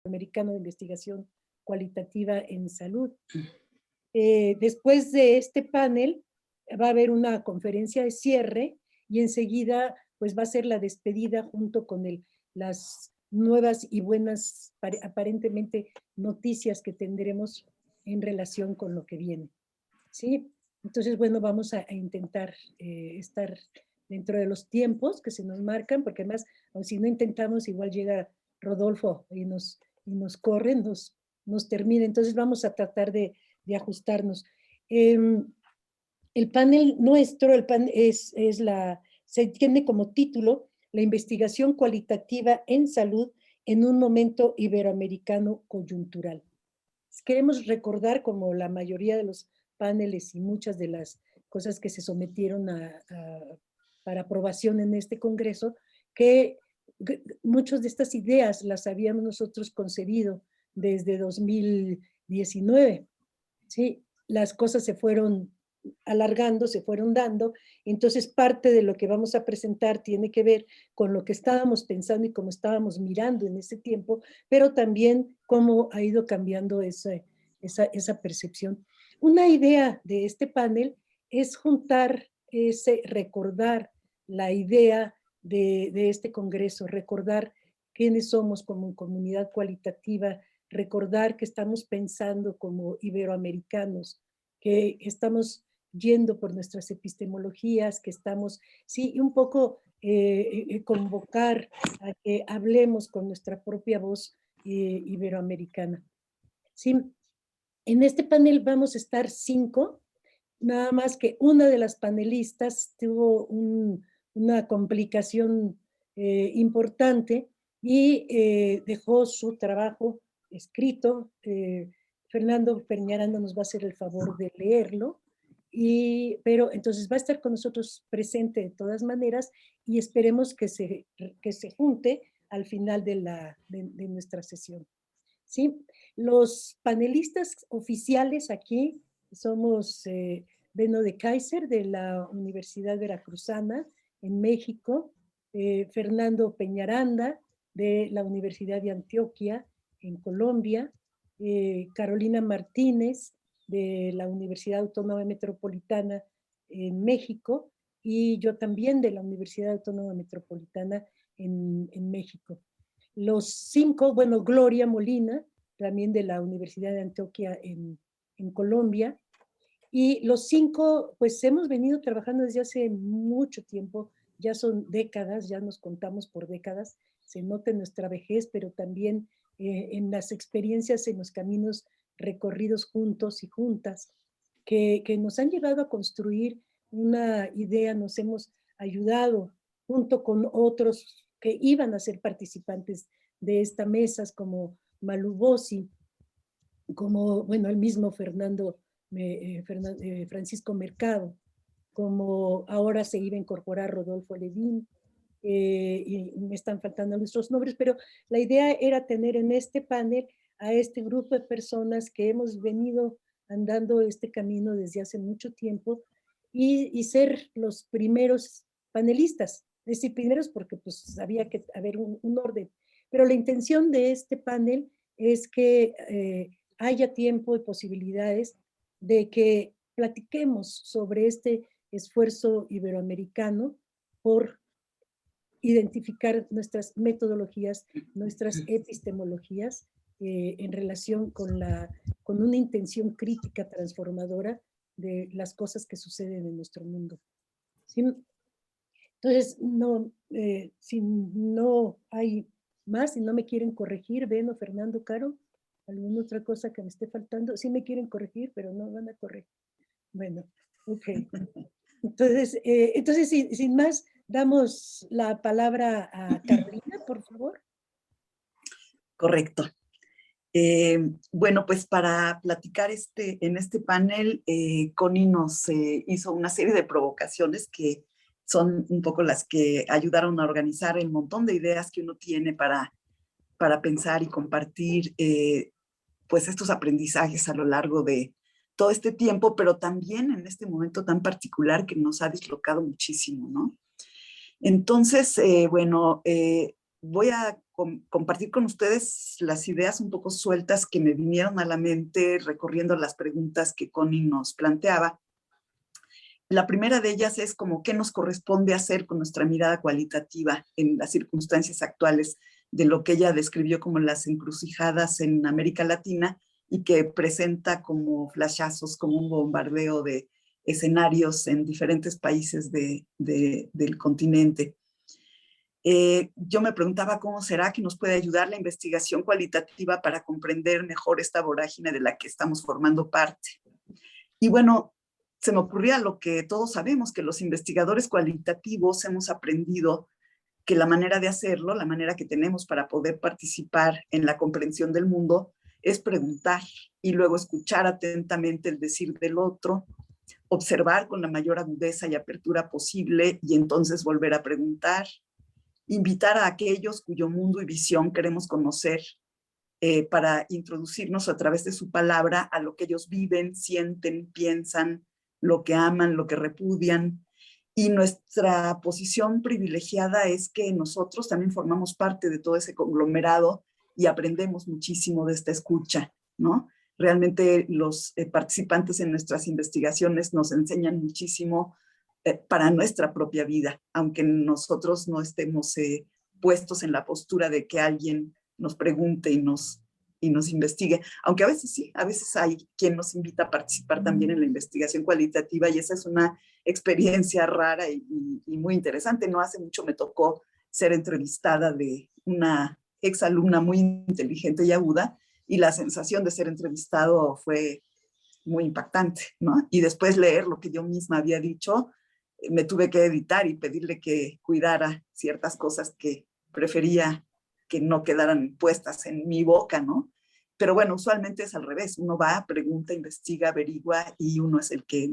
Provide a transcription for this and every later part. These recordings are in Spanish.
Iberoamericano de Investigación Cualitativa en Salud. Después de este panel va a haber una conferencia de cierre y enseguida pues va a ser la despedida junto con las nuevas y buenas aparentemente noticias que tendremos en relación con lo que viene. ¿Sí? Entonces, bueno, vamos a intentar estar dentro de los tiempos que se nos marcan, porque además, si no intentamos, igual llega Rodolfo y nos corre, nos termina. Entonces vamos a tratar de ajustarnos. El panel nuestro, se tiene como título la investigación cualitativa en salud en un momento iberoamericano coyuntural. Queremos recordar, como la mayoría de los paneles y muchas de las cosas que se sometieron para aprobación en este congreso, que muchas de estas ideas las habíamos nosotros concebido desde 2019. ¿Sí? Las cosas se fueron alargando, se fueron dando, entonces parte de lo que vamos a presentar tiene que ver con lo que estábamos pensando y cómo estábamos mirando en ese tiempo, pero también cómo ha ido cambiando esa percepción. Una idea de este panel es juntar recordar la idea de este congreso, recordar quiénes somos como comunidad cualitativa, recordar que estamos pensando como iberoamericanos, que estamos yendo por nuestras epistemologías, que estamos, sí, un poco convocar a que hablemos con nuestra propia voz iberoamericana. Sí, en este panel vamos a estar 5, nada más que una de las panelistas tuvo una complicación importante y dejó su trabajo escrito. Fernando Peñaranda nos va a hacer el favor de leerlo, pero entonces va a estar con nosotros presente de todas maneras y esperemos que se junte al final de nuestra sesión. ¿Sí? Los panelistas oficiales aquí somos Beno de Kaiser de la Universidad Veracruzana en México, Fernando Peñaranda de la Universidad de Antioquia en Colombia, Carolina Martínez de la Universidad Autónoma Metropolitana en México y yo también de la Universidad Autónoma Metropolitana en México. Los 5, bueno, Gloria Molina, también de la Universidad de Antioquia en Colombia, y los 5, pues hemos venido trabajando desde hace mucho tiempo, ya son décadas, ya nos contamos por décadas, se nota en nuestra vejez, pero también en las experiencias, en los caminos recorridos juntos y juntas, que nos han llevado a construir una idea, nos hemos ayudado junto con otros que iban a ser participantes de esta mesa, como Malú Bossi, como, bueno, el mismo Francisco Mercado, como ahora se iba a incorporar Rodolfo Levin, y me están faltando nuestros nombres, pero la idea era tener en este panel a este grupo de personas que hemos venido andando este camino desde hace mucho tiempo y ser los primeros panelistas. Es decir, primeros porque pues había que haber un orden. Pero la intención de este panel es que haya tiempo y posibilidades de que platiquemos sobre este esfuerzo iberoamericano por identificar nuestras metodologías, nuestras epistemologías en relación con una intención crítica transformadora de las cosas que suceden en nuestro mundo. ¿Sí? Entonces, si no hay más, si no me quieren corregir, Beno, Fernando, Caro, ¿alguna otra cosa que me esté faltando? Sí me quieren corregir, pero no van a corregir. Bueno, ok. Entonces sin más, damos la palabra a Carolina, por favor. Correcto. Bueno, pues para platicar en este panel, Connie nos hizo una serie de provocaciones que son un poco las que ayudaron a organizar el montón de ideas que uno tiene para pensar y compartir pues estos aprendizajes a lo largo de todo este tiempo, pero también en este momento tan particular que nos ha dislocado muchísimo, ¿no? Entonces, bueno, voy a compartir con ustedes las ideas un poco sueltas que me vinieron a la mente recorriendo las preguntas que Connie nos planteaba. La primera de ellas es como qué nos corresponde hacer con nuestra mirada cualitativa en las circunstancias actuales de lo que ella describió como las encrucijadas en América Latina y que presenta como flashazos, como un bombardeo de escenarios en diferentes países del continente. Yo me preguntaba cómo será que nos puede ayudar la investigación cualitativa para comprender mejor esta vorágine de la que estamos formando parte. Y bueno, se me ocurría lo que todos sabemos, que los investigadores cualitativos hemos aprendido que la manera de hacerlo, la manera que tenemos para poder participar en la comprensión del mundo, es preguntar y luego escuchar atentamente el decir del otro, observar con la mayor agudeza y apertura posible y entonces volver a preguntar, invitar a aquellos cuyo mundo y visión queremos conocer para introducirnos a través de su palabra a lo que ellos viven, sienten, piensan, lo que aman, lo que repudian. Y nuestra posición privilegiada es que nosotros también formamos parte de todo ese conglomerado y aprendemos muchísimo de esta escucha, ¿no? Realmente los participantes en nuestras investigaciones nos enseñan muchísimo para nuestra propia vida, aunque nosotros no estemos puestos en la postura de que alguien nos pregunte y nos investigue, aunque a veces sí, a veces hay quien nos invita a participar también en la investigación cualitativa y esa es una experiencia rara y muy interesante. No hace mucho me tocó ser entrevistada de una exalumna muy inteligente y aguda y la sensación de ser entrevistado fue muy impactante, ¿no? Y después leer lo que yo misma había dicho, me tuve que editar y pedirle que cuidara ciertas cosas que prefería que no quedaran puestas en mi boca, ¿no? Pero bueno, usualmente es al revés. Uno va, pregunta, investiga, averigua y uno es el que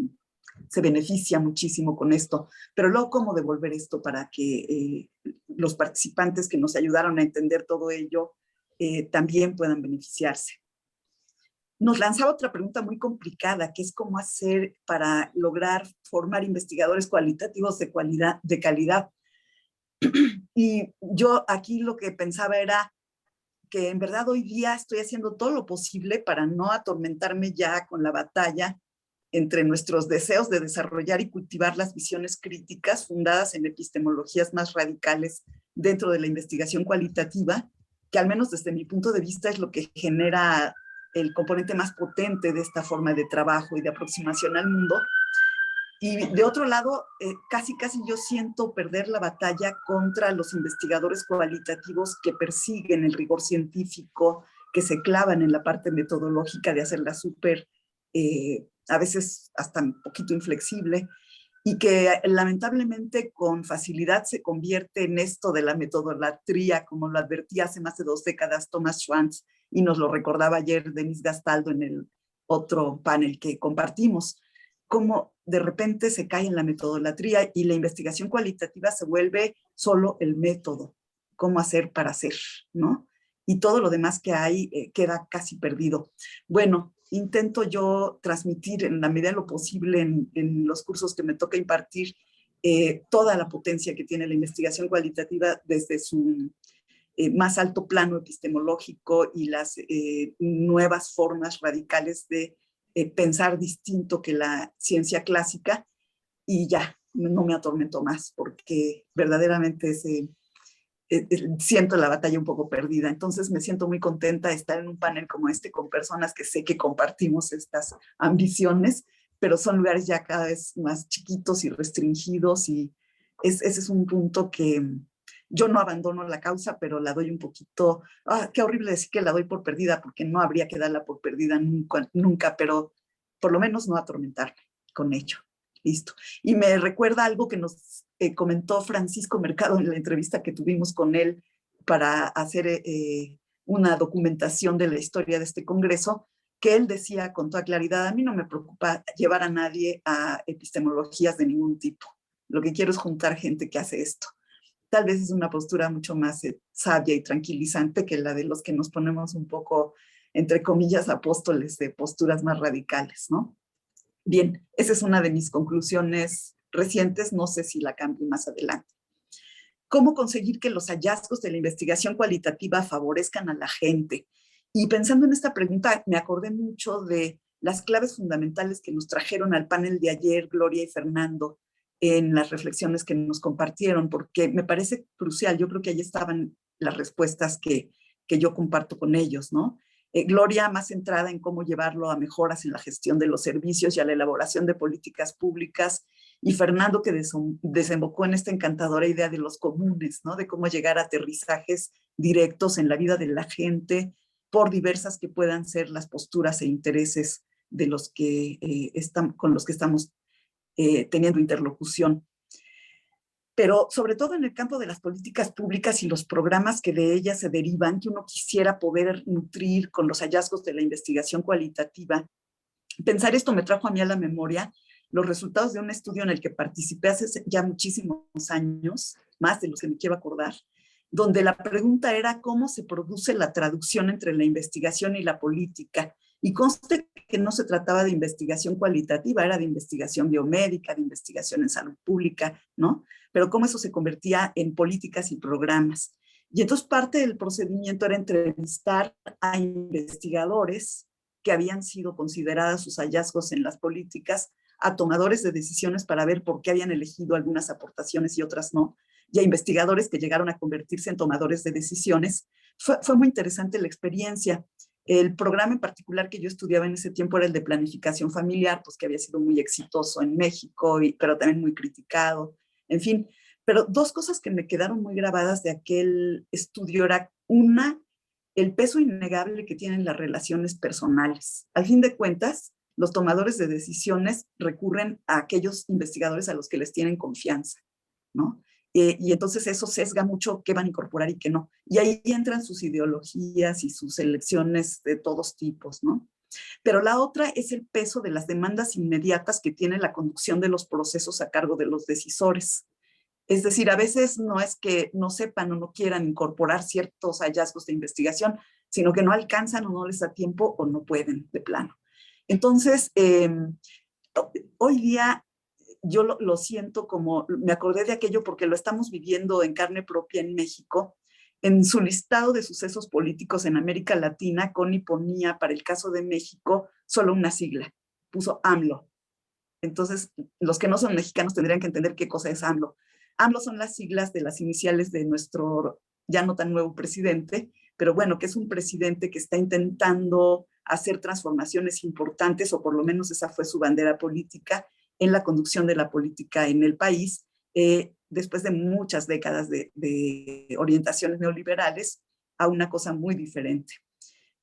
se beneficia muchísimo con esto. Pero luego, ¿cómo devolver esto para que los participantes que nos ayudaron a entender todo ello también puedan beneficiarse? Nos lanzaba otra pregunta muy complicada, que es cómo hacer para lograr formar investigadores cualitativos de calidad. Y yo aquí lo que pensaba era que en verdad hoy día estoy haciendo todo lo posible para no atormentarme ya con la batalla entre nuestros deseos de desarrollar y cultivar las visiones críticas fundadas en epistemologías más radicales dentro de la investigación cualitativa, que al menos desde mi punto de vista es lo que genera el componente más potente de esta forma de trabajo y de aproximación al mundo. Y de otro lado, casi yo siento perder la batalla contra los investigadores cualitativos que persiguen el rigor científico, que se clavan en la parte metodológica de hacerla súper, a veces hasta un poquito inflexible, y que lamentablemente con facilidad se convierte en esto de la metodolatría, como lo advertía hace más de 2 décadas Thomas Schwanz, y nos lo recordaba ayer Denise Gastaldo en el otro panel que compartimos, cómo de repente se cae en la metodolatría y la investigación cualitativa se vuelve solo el método, cómo hacer para hacer, ¿no? Y todo lo demás que hay queda casi perdido. Bueno, intento yo transmitir en la medida de lo posible en los cursos que me toca impartir toda la potencia que tiene la investigación cualitativa desde su más alto plano epistemológico y las nuevas formas radicales de pensar distinto que la ciencia clásica, y ya, no me atormento más porque verdaderamente siento la batalla un poco perdida. Entonces me siento muy contenta de estar en un panel como este con personas que sé que compartimos estas ambiciones, pero son lugares ya cada vez más chiquitos y restringidos y ese es un punto que yo no abandono la causa, pero la doy un poquito, qué horrible decir que la doy por perdida, porque no habría que darla por perdida nunca, pero por lo menos no atormentarme con ello. Listo. Y me recuerda algo que nos comentó Francisco Mercado en la entrevista que tuvimos con él para hacer una documentación de la historia de este congreso, que él decía con toda claridad, a mí no me preocupa llevar a nadie a epistemologías de ningún tipo. Lo que quiero es juntar gente que hace esto. Tal vez es una postura mucho más sabia y tranquilizante que la de los que nos ponemos un poco, entre comillas, apóstoles de posturas más radicales, ¿no? Bien, esa es una de mis conclusiones recientes, no sé si la cambio más adelante. cómo conseguir que los hallazgos de la investigación cualitativa favorezcan a la gente. Y pensando en esta pregunta, me acordé mucho de las claves fundamentales que nos trajeron al panel de ayer, Gloria y Fernando, en las reflexiones que nos compartieron, porque me parece crucial. Yo creo que ahí estaban las respuestas que yo comparto con ellos, ¿no? Gloria más centrada en cómo llevarlo a mejoras en la gestión de los servicios y a la elaboración de políticas públicas, y Fernando que desembocó en esta encantadora idea de los comunes, ¿no? De cómo llegar a aterrizajes directos en la vida de la gente, por diversas que puedan ser las posturas e intereses de los que con los que estamos teniendo interlocución. Pero sobre todo en el campo de las políticas públicas y los programas que de ellas se derivan, que uno quisiera poder nutrir con los hallazgos de la investigación cualitativa. Pensar esto me trajo a mí a la memoria los resultados de un estudio en el que participé hace ya muchísimos años, más de los que me quiero acordar, donde la pregunta era cómo se produce la traducción entre la investigación y la política. Y conste que no se trataba de investigación cualitativa, era de investigación biomédica, de investigación en salud pública, ¿no? Pero cómo eso se convertía en políticas y programas. Y entonces parte del procedimiento era entrevistar a investigadores que habían sido consideradas sus hallazgos en las políticas, a tomadores de decisiones para ver por qué habían elegido algunas aportaciones y otras no, y a investigadores que llegaron a convertirse en tomadores de decisiones. Fue muy interesante la experiencia. El programa en particular que yo estudiaba en ese tiempo era el de planificación familiar, pues que había sido muy exitoso en México, pero también muy criticado, en fin. Pero dos cosas que me quedaron muy grabadas de aquel estudio era una, el peso innegable que tienen las relaciones personales. Al fin de cuentas, los tomadores de decisiones recurren a aquellos investigadores a los que les tienen confianza, ¿no? Y entonces eso sesga mucho qué van a incorporar y qué no. Y ahí entran sus ideologías y sus elecciones de todos tipos, ¿no? Pero la otra es el peso de las demandas inmediatas que tiene la conducción de los procesos a cargo de los decisores. Es decir, a veces no es que no sepan o no quieran incorporar ciertos hallazgos de investigación, sino que no alcanzan o no les da tiempo o no pueden de plano. Entonces, hoy día yo lo siento como, me acordé de aquello porque lo estamos viviendo en carne propia en México. En su listado de sucesos políticos en América Latina, Connie ponía para el caso de México solo una sigla, puso AMLO. Entonces, los que no son mexicanos tendrían que entender qué cosa es AMLO. AMLO son las siglas de las iniciales de nuestro ya no tan nuevo presidente, pero bueno, que es un presidente que está intentando hacer transformaciones importantes, o por lo menos esa fue su bandera política, en la conducción de la política en el país, después de muchas décadas de orientaciones neoliberales a una cosa muy diferente.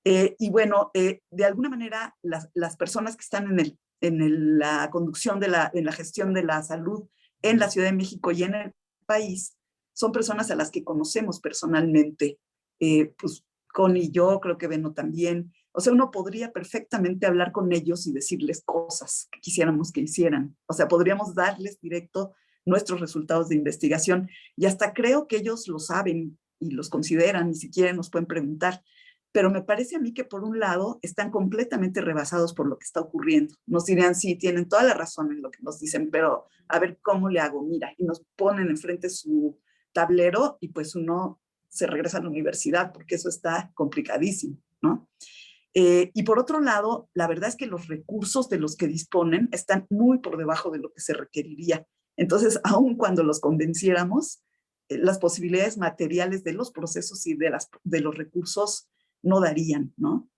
Y bueno, de alguna manera las personas que están la conducción en la gestión de la salud en la Ciudad de México y en el país son personas a las que conocemos personalmente. Pues Connie y yo, creo que Beno también. O sea, uno podría perfectamente hablar con ellos y decirles cosas que quisiéramos que hicieran. O sea, podríamos darles directo nuestros resultados de investigación, y hasta creo que ellos lo saben y los consideran, y si quieren nos pueden preguntar. Pero me parece a mí que por un lado están completamente rebasados por lo que está ocurriendo. Nos dirían, sí, tienen toda la razón en lo que nos dicen, pero a ver cómo le hago, mira, y nos ponen enfrente su tablero y pues uno se regresa a la universidad porque eso está complicadísimo, ¿no? Y por otro lado, la verdad es que los recursos de los que disponen están muy por debajo de lo que se requeriría. Entonces, aun cuando los convenciéramos, las posibilidades materiales de los procesos y de los recursos no darían, ¿no?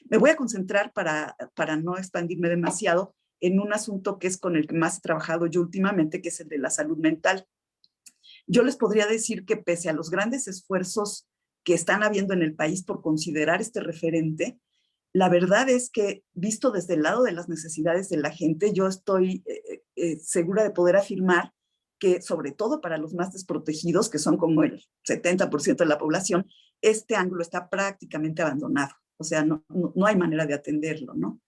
Me voy a concentrar para no expandirme demasiado en un asunto que es con el que más he trabajado yo últimamente, que es el de la salud mental. Yo les podría decir que pese a los grandes esfuerzos que están habiendo en el país por considerar este referente, la verdad es que, visto desde el lado de las necesidades de la gente, yo estoy segura de poder afirmar que, sobre todo para los más desprotegidos, que son como el 70% de la población, este ángulo está prácticamente abandonado. O sea, no hay manera de atenderlo, ¿no?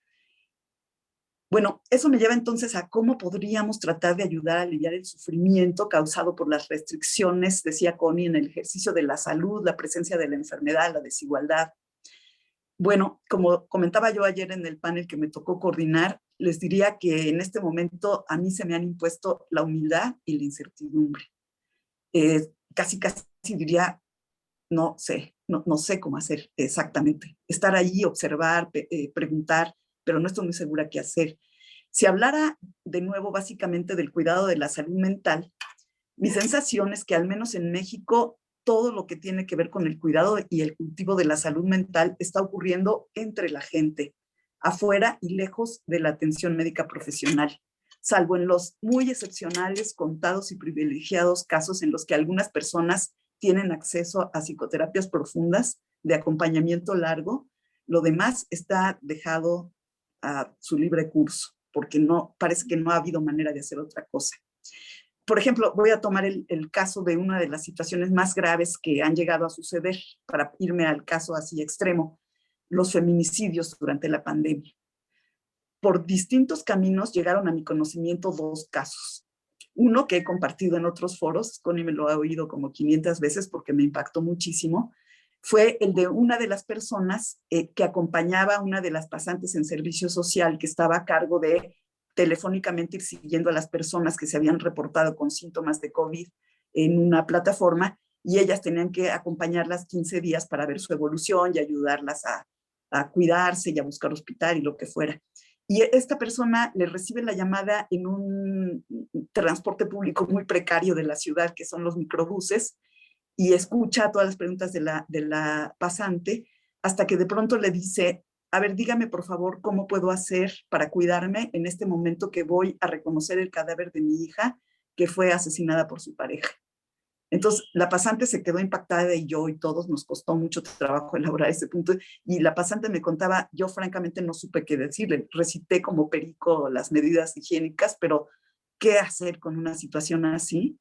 Bueno, eso me lleva entonces a cómo podríamos tratar de ayudar a aliviar el sufrimiento causado por las restricciones, decía Connie, en el ejercicio de la salud, la presencia de la enfermedad, la desigualdad. Bueno, como comentaba yo ayer en el panel que me tocó coordinar, les diría que en este momento a mí se me han impuesto la humildad y la incertidumbre. casi diría, no sé, no sé cómo hacer exactamente. Estar ahí, observar, preguntar, pero no estoy muy segura qué hacer. Si hablara de nuevo básicamente del cuidado de la salud mental, mi sensación es que al menos en México todo lo que tiene que ver con el cuidado y el cultivo de la salud mental está ocurriendo entre la gente, afuera y lejos de la atención médica profesional, salvo en los muy excepcionales, contados y privilegiados casos en los que algunas personas tienen acceso a psicoterapias profundas de acompañamiento largo. Lo demás está dejado a su libre curso, porque no, parece que no ha habido manera de hacer otra cosa. Por ejemplo, voy a tomar el caso de una de las situaciones más graves que han llegado a suceder, para irme al caso así extremo, los feminicidios durante la pandemia. Por distintos caminos llegaron a mi conocimiento dos casos. Uno que he compartido en otros foros, Connie me lo ha oído como 500 veces porque me impactó muchísimo, fue el de una de las personas que acompañaba a una de las pasantes en servicio social que estaba a cargo de telefónicamente ir siguiendo a las personas que se habían reportado con síntomas de COVID en una plataforma, y ellas tenían que acompañarlas 15 días para ver su evolución y ayudarlas a cuidarse y a buscar hospital y lo que fuera. Y esta persona le recibe la llamada en un transporte público muy precario de la ciudad, que son los microbuses, y escucha todas las preguntas de la pasante, hasta que de pronto le dice: a ver, dígame por favor cómo puedo hacer para cuidarme en este momento que voy a reconocer el cadáver de mi hija que fue asesinada por su pareja. Entonces, la pasante se quedó impactada, y yo y todos nos costó mucho trabajo elaborar ese punto. Y la pasante me contaba, yo francamente no supe qué decirle. Recité como perico las medidas higiénicas, pero ¿qué hacer con una situación así?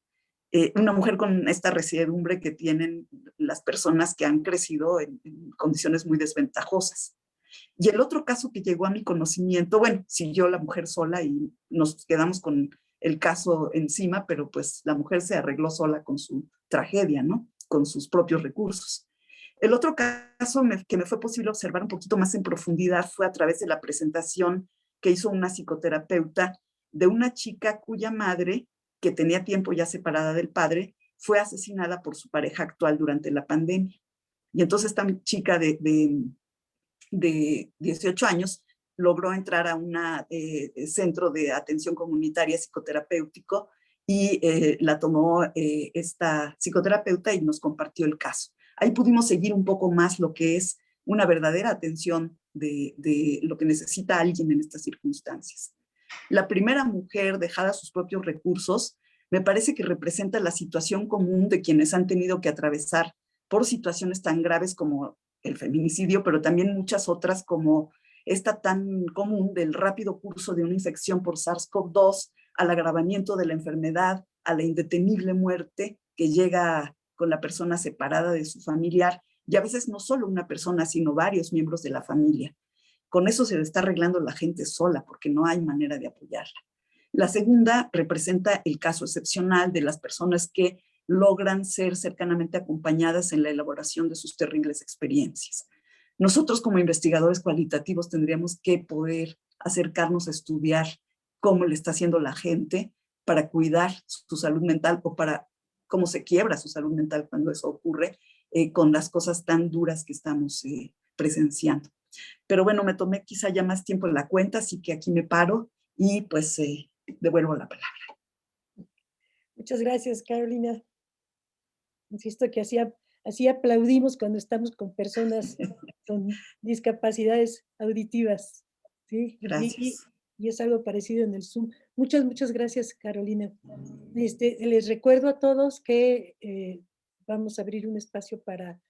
Una mujer con esta resiedumbre que tienen las personas que han crecido en condiciones muy desventajosas. Y el otro caso que llegó a mi conocimiento, bueno, siguió la mujer sola y nos quedamos con el caso encima, pero pues la mujer se arregló sola con su tragedia, ¿no? Con sus propios recursos. El otro caso que me fue posible observar un poquito más en profundidad fue a través de la presentación que hizo una psicoterapeuta de una chica cuya madre, que tenía tiempo ya separada del padre, fue asesinada por su pareja actual durante la pandemia. Y entonces esta chica de 18 años logró entrar a un centro de atención comunitaria psicoterapéutico, y la tomó esta psicoterapeuta y nos compartió el caso. Ahí pudimos seguir un poco más lo que es una verdadera atención de lo que necesita alguien en estas circunstancias. La primera mujer dejada a sus propios recursos me parece que representa la situación común de quienes han tenido que atravesar por situaciones tan graves como el feminicidio, pero también muchas otras, como esta tan común del rápido curso de una infección por SARS-CoV-2, al agravamiento de la enfermedad, a la indetenible muerte que llega con la persona separada de su familiar, y a veces no solo una persona, sino varios miembros de la familia. Con eso se le está arreglando la gente sola, porque no hay manera de apoyarla. La segunda representa el caso excepcional de las personas que logran ser cercanamente acompañadas en la elaboración de sus terribles experiencias. Nosotros, como investigadores cualitativos, tendríamos que poder acercarnos a estudiar cómo le está haciendo la gente para cuidar su salud mental, o para cómo se quiebra su salud mental cuando eso ocurre, con las cosas tan duras que estamos presenciando. Pero bueno, me tomé quizá ya más tiempo en la cuenta, así que aquí me paro y pues devuelvo la palabra. Muchas gracias, Carolina. Insisto que así aplaudimos cuando estamos con personas con discapacidades auditivas, ¿sí? Gracias. Y es algo parecido en el Zoom. Muchas gracias, Carolina. Les recuerdo a todos que vamos a abrir un espacio para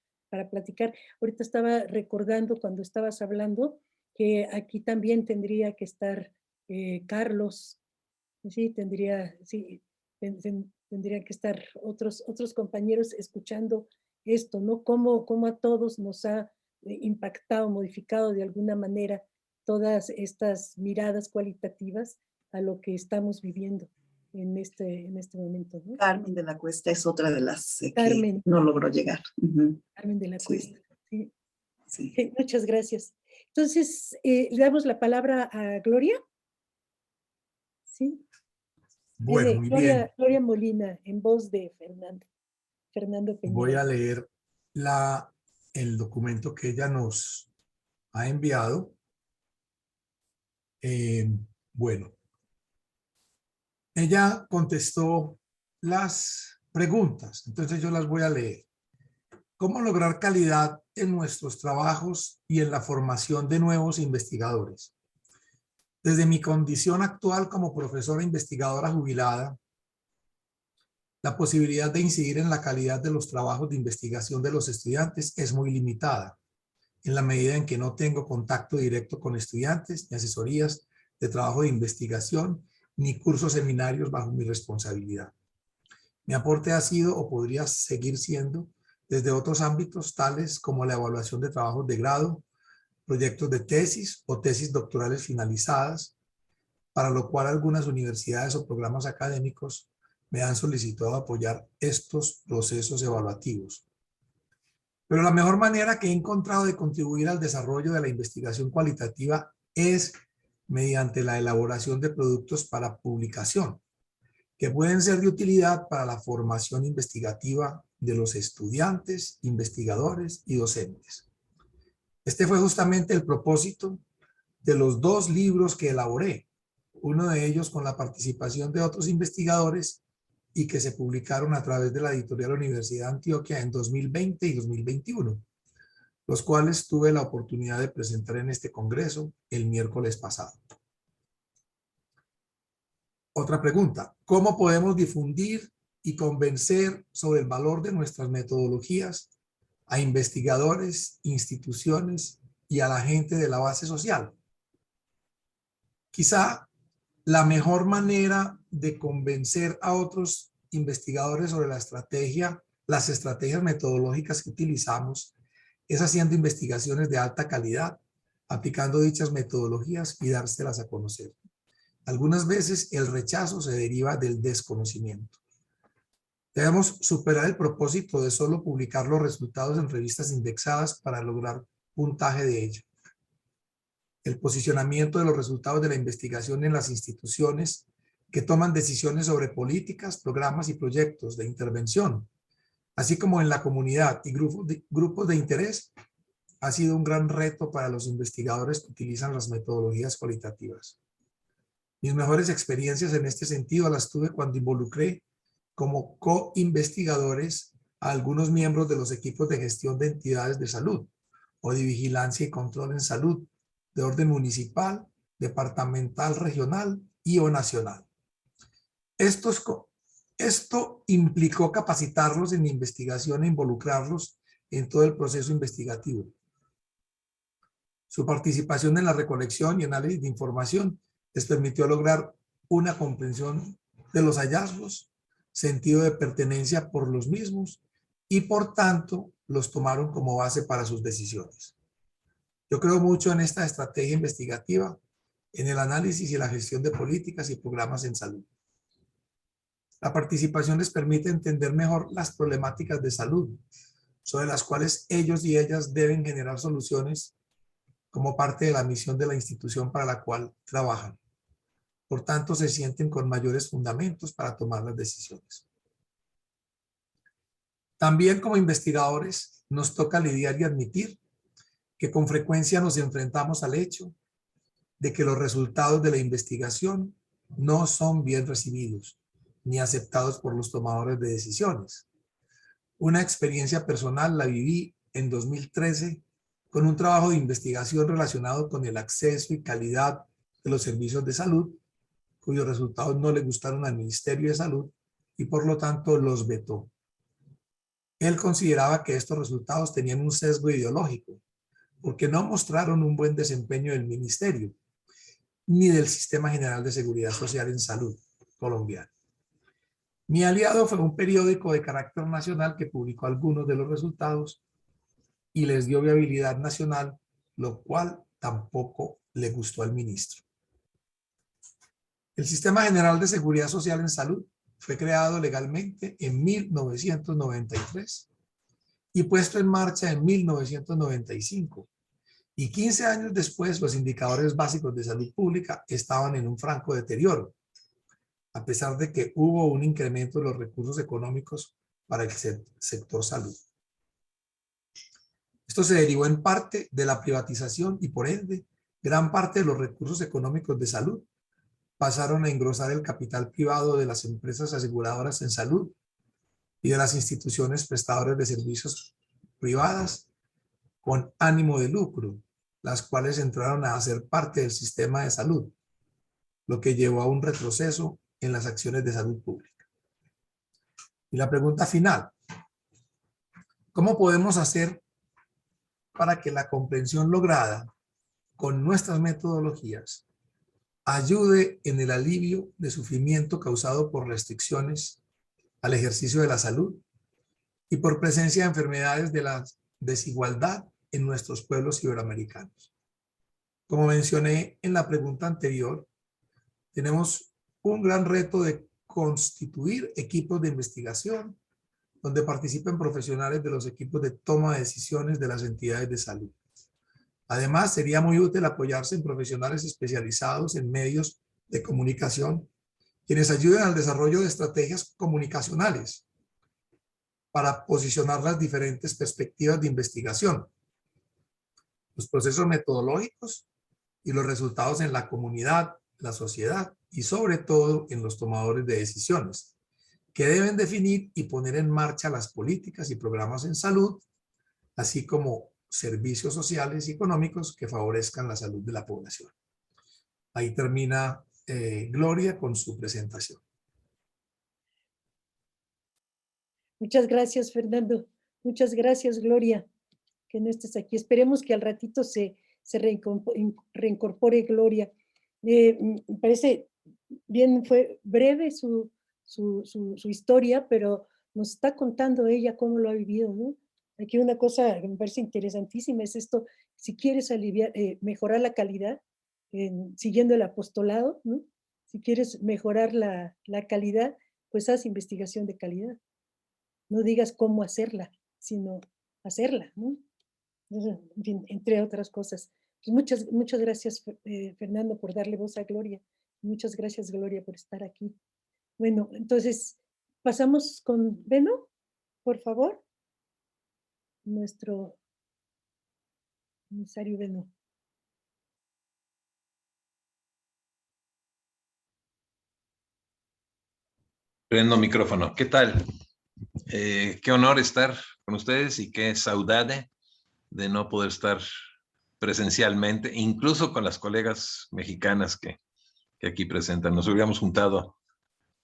platicar. Ahorita estaba recordando cuando estabas hablando que aquí también tendría que estar Carlos, sí, tendrían que estar otros compañeros escuchando esto, ¿no? Cómo a todos nos ha impactado, modificado de alguna manera todas estas miradas cualitativas a lo que estamos viviendo en este momento, ¿no? Carmen de la Cuesta es otra de las que Carmen, no logró llegar. Carmen de la Sí, Cuesta. Sí, sí. sí, muchas gracias. Entonces, le damos la palabra a Gloria. Sí. Bueno, Viene muy bien. Gloria Molina en voz de Fernando. Fernando Voy Peña. a leer el documento que ella nos ha enviado. Bueno, ella contestó las preguntas, entonces yo las voy a leer. ¿Cómo lograr calidad en nuestros trabajos y en la formación de nuevos investigadores? Desde mi condición actual como profesora investigadora jubilada, la posibilidad de incidir en la calidad de los trabajos de investigación de los estudiantes es muy limitada, en la medida en que no tengo contacto directo con estudiantes, ni asesorías de trabajo de investigación, ni cursos seminarios bajo mi responsabilidad. Mi aporte ha sido o podría seguir siendo desde otros ámbitos tales como la evaluación de trabajos de grado, proyectos de tesis o tesis doctorales finalizadas, para lo cual algunas universidades o programas académicos me han solicitado apoyar estos procesos evaluativos. Pero la mejor manera que he encontrado de contribuir al desarrollo de la investigación cualitativa es mediante la elaboración de productos para publicación, que pueden ser de utilidad para la formación investigativa de los estudiantes, investigadores y docentes. Este fue justamente el propósito de los 2 libros que elaboré, uno de ellos con la participación de otros investigadores y que se publicaron a través de la editorial Universidad de Antioquia en 2020 y 2021, los cuales tuve la oportunidad de presentar en este congreso el miércoles pasado. Otra pregunta: ¿cómo podemos difundir y convencer sobre el valor de nuestras metodologías a investigadores, instituciones y a la gente de la base social? Quizá la mejor manera de convencer a otros investigadores sobre las estrategias metodológicas que utilizamos es haciendo investigaciones de alta calidad, aplicando dichas metodologías y dárselas a conocer. Algunas veces el rechazo se deriva del desconocimiento. Debemos superar el propósito de solo publicar los resultados en revistas indexadas para lograr puntaje de ello. El posicionamiento de los resultados de la investigación en las instituciones que toman decisiones sobre políticas, programas y proyectos de intervención, así como en la comunidad y grupos de interés, ha sido un gran reto para los investigadores que utilizan las metodologías cualitativas. Mis mejores experiencias en este sentido las tuve cuando involucré como co-investigadores a algunos miembros de los equipos de gestión de entidades de salud o de vigilancia y control en salud, de orden municipal, departamental, regional y o nacional. Esto implicó capacitarlos en investigación e involucrarlos en todo el proceso investigativo. Su participación en la recolección y análisis de información les permitió lograr una comprensión de los hallazgos, sentido de pertenencia por los mismos y por tanto los tomaron como base para sus decisiones. Yo creo mucho en esta estrategia investigativa, en el análisis y la gestión de políticas y programas en salud. La participación les permite entender mejor las problemáticas de salud, sobre las cuales ellos y ellas deben generar soluciones como parte de la misión de la institución para la cual trabajan. Por tanto, se sienten con mayores fundamentos para tomar las decisiones. También como investigadores nos toca lidiar y admitir que con frecuencia nos enfrentamos al hecho de que los resultados de la investigación no son bien recibidos ni aceptados por los tomadores de decisiones. Una experiencia personal la viví en 2013 con un trabajo de investigación relacionado con el acceso y calidad de los servicios de salud, cuyos resultados no le gustaron al Ministerio de Salud y por lo tanto los vetó. Él consideraba que estos resultados tenían un sesgo ideológico, porque no mostraron un buen desempeño del Ministerio, ni del Sistema General de Seguridad Social en Salud colombiano. Mi aliado fue un periódico de carácter nacional que publicó algunos de los resultados y les dio viabilidad nacional, lo cual tampoco le gustó al ministro. El Sistema General de Seguridad Social en Salud fue creado legalmente en 1993 y puesto en marcha en 1995. Y 15 años después, los indicadores básicos de salud pública estaban en un franco deterioro, a pesar de que hubo un incremento de los recursos económicos para el sector salud. Esto se derivó en parte de la privatización y por ende, gran parte de los recursos económicos de salud pasaron a engrosar el capital privado de las empresas aseguradoras en salud y de las instituciones prestadoras de servicios privadas con ánimo de lucro, las cuales entraron a ser parte del sistema de salud, lo que llevó a un retroceso en las acciones de salud pública. Y la pregunta final, ¿cómo podemos hacer para que la comprensión lograda con nuestras metodologías ayude en el alivio de sufrimiento causado por restricciones al ejercicio de la salud y por presencia de enfermedades de la desigualdad en nuestros pueblos iberoamericanos? Como mencioné en la pregunta anterior, tenemos un gran reto de constituir equipos de investigación donde participen profesionales de los equipos de toma de decisiones de las entidades de salud. Además, sería muy útil apoyarse en profesionales especializados en medios de comunicación, quienes ayuden al desarrollo de estrategias comunicacionales para posicionar las diferentes perspectivas de investigación, los procesos metodológicos y los resultados en la comunidad, la sociedad y sobre todo en los tomadores de decisiones, que deben definir y poner en marcha las políticas y programas en salud, así como servicios sociales y económicos que favorezcan la salud de la población. Ahí termina Gloria con su presentación. Muchas gracias, Fernando. Muchas gracias, Gloria, que no estés aquí. Esperemos que al ratito se reincorpore Gloria. Me parece bien, fue breve su historia, pero nos está contando ella cómo lo ha vivido, ¿no? Aquí una cosa que me parece interesantísima es esto: si quieres aliviar, mejorar la calidad, siguiendo el apostolado, ¿no? Si quieres mejorar la calidad, pues haz investigación de calidad. No digas cómo hacerla, sino hacerla, ¿no? En fin, entre otras cosas. Pues muchas gracias, Fernando, por darle voz a Gloria. Muchas gracias, Gloria, por estar aquí. Bueno, entonces, pasamos con Beno, por favor. Nuestro comisario Beno. Prendo micrófono. ¿Qué tal? Qué honor estar con ustedes y qué saudade de no poder estar presencialmente, incluso con las colegas mexicanas que aquí presentan. Nos hubiéramos juntado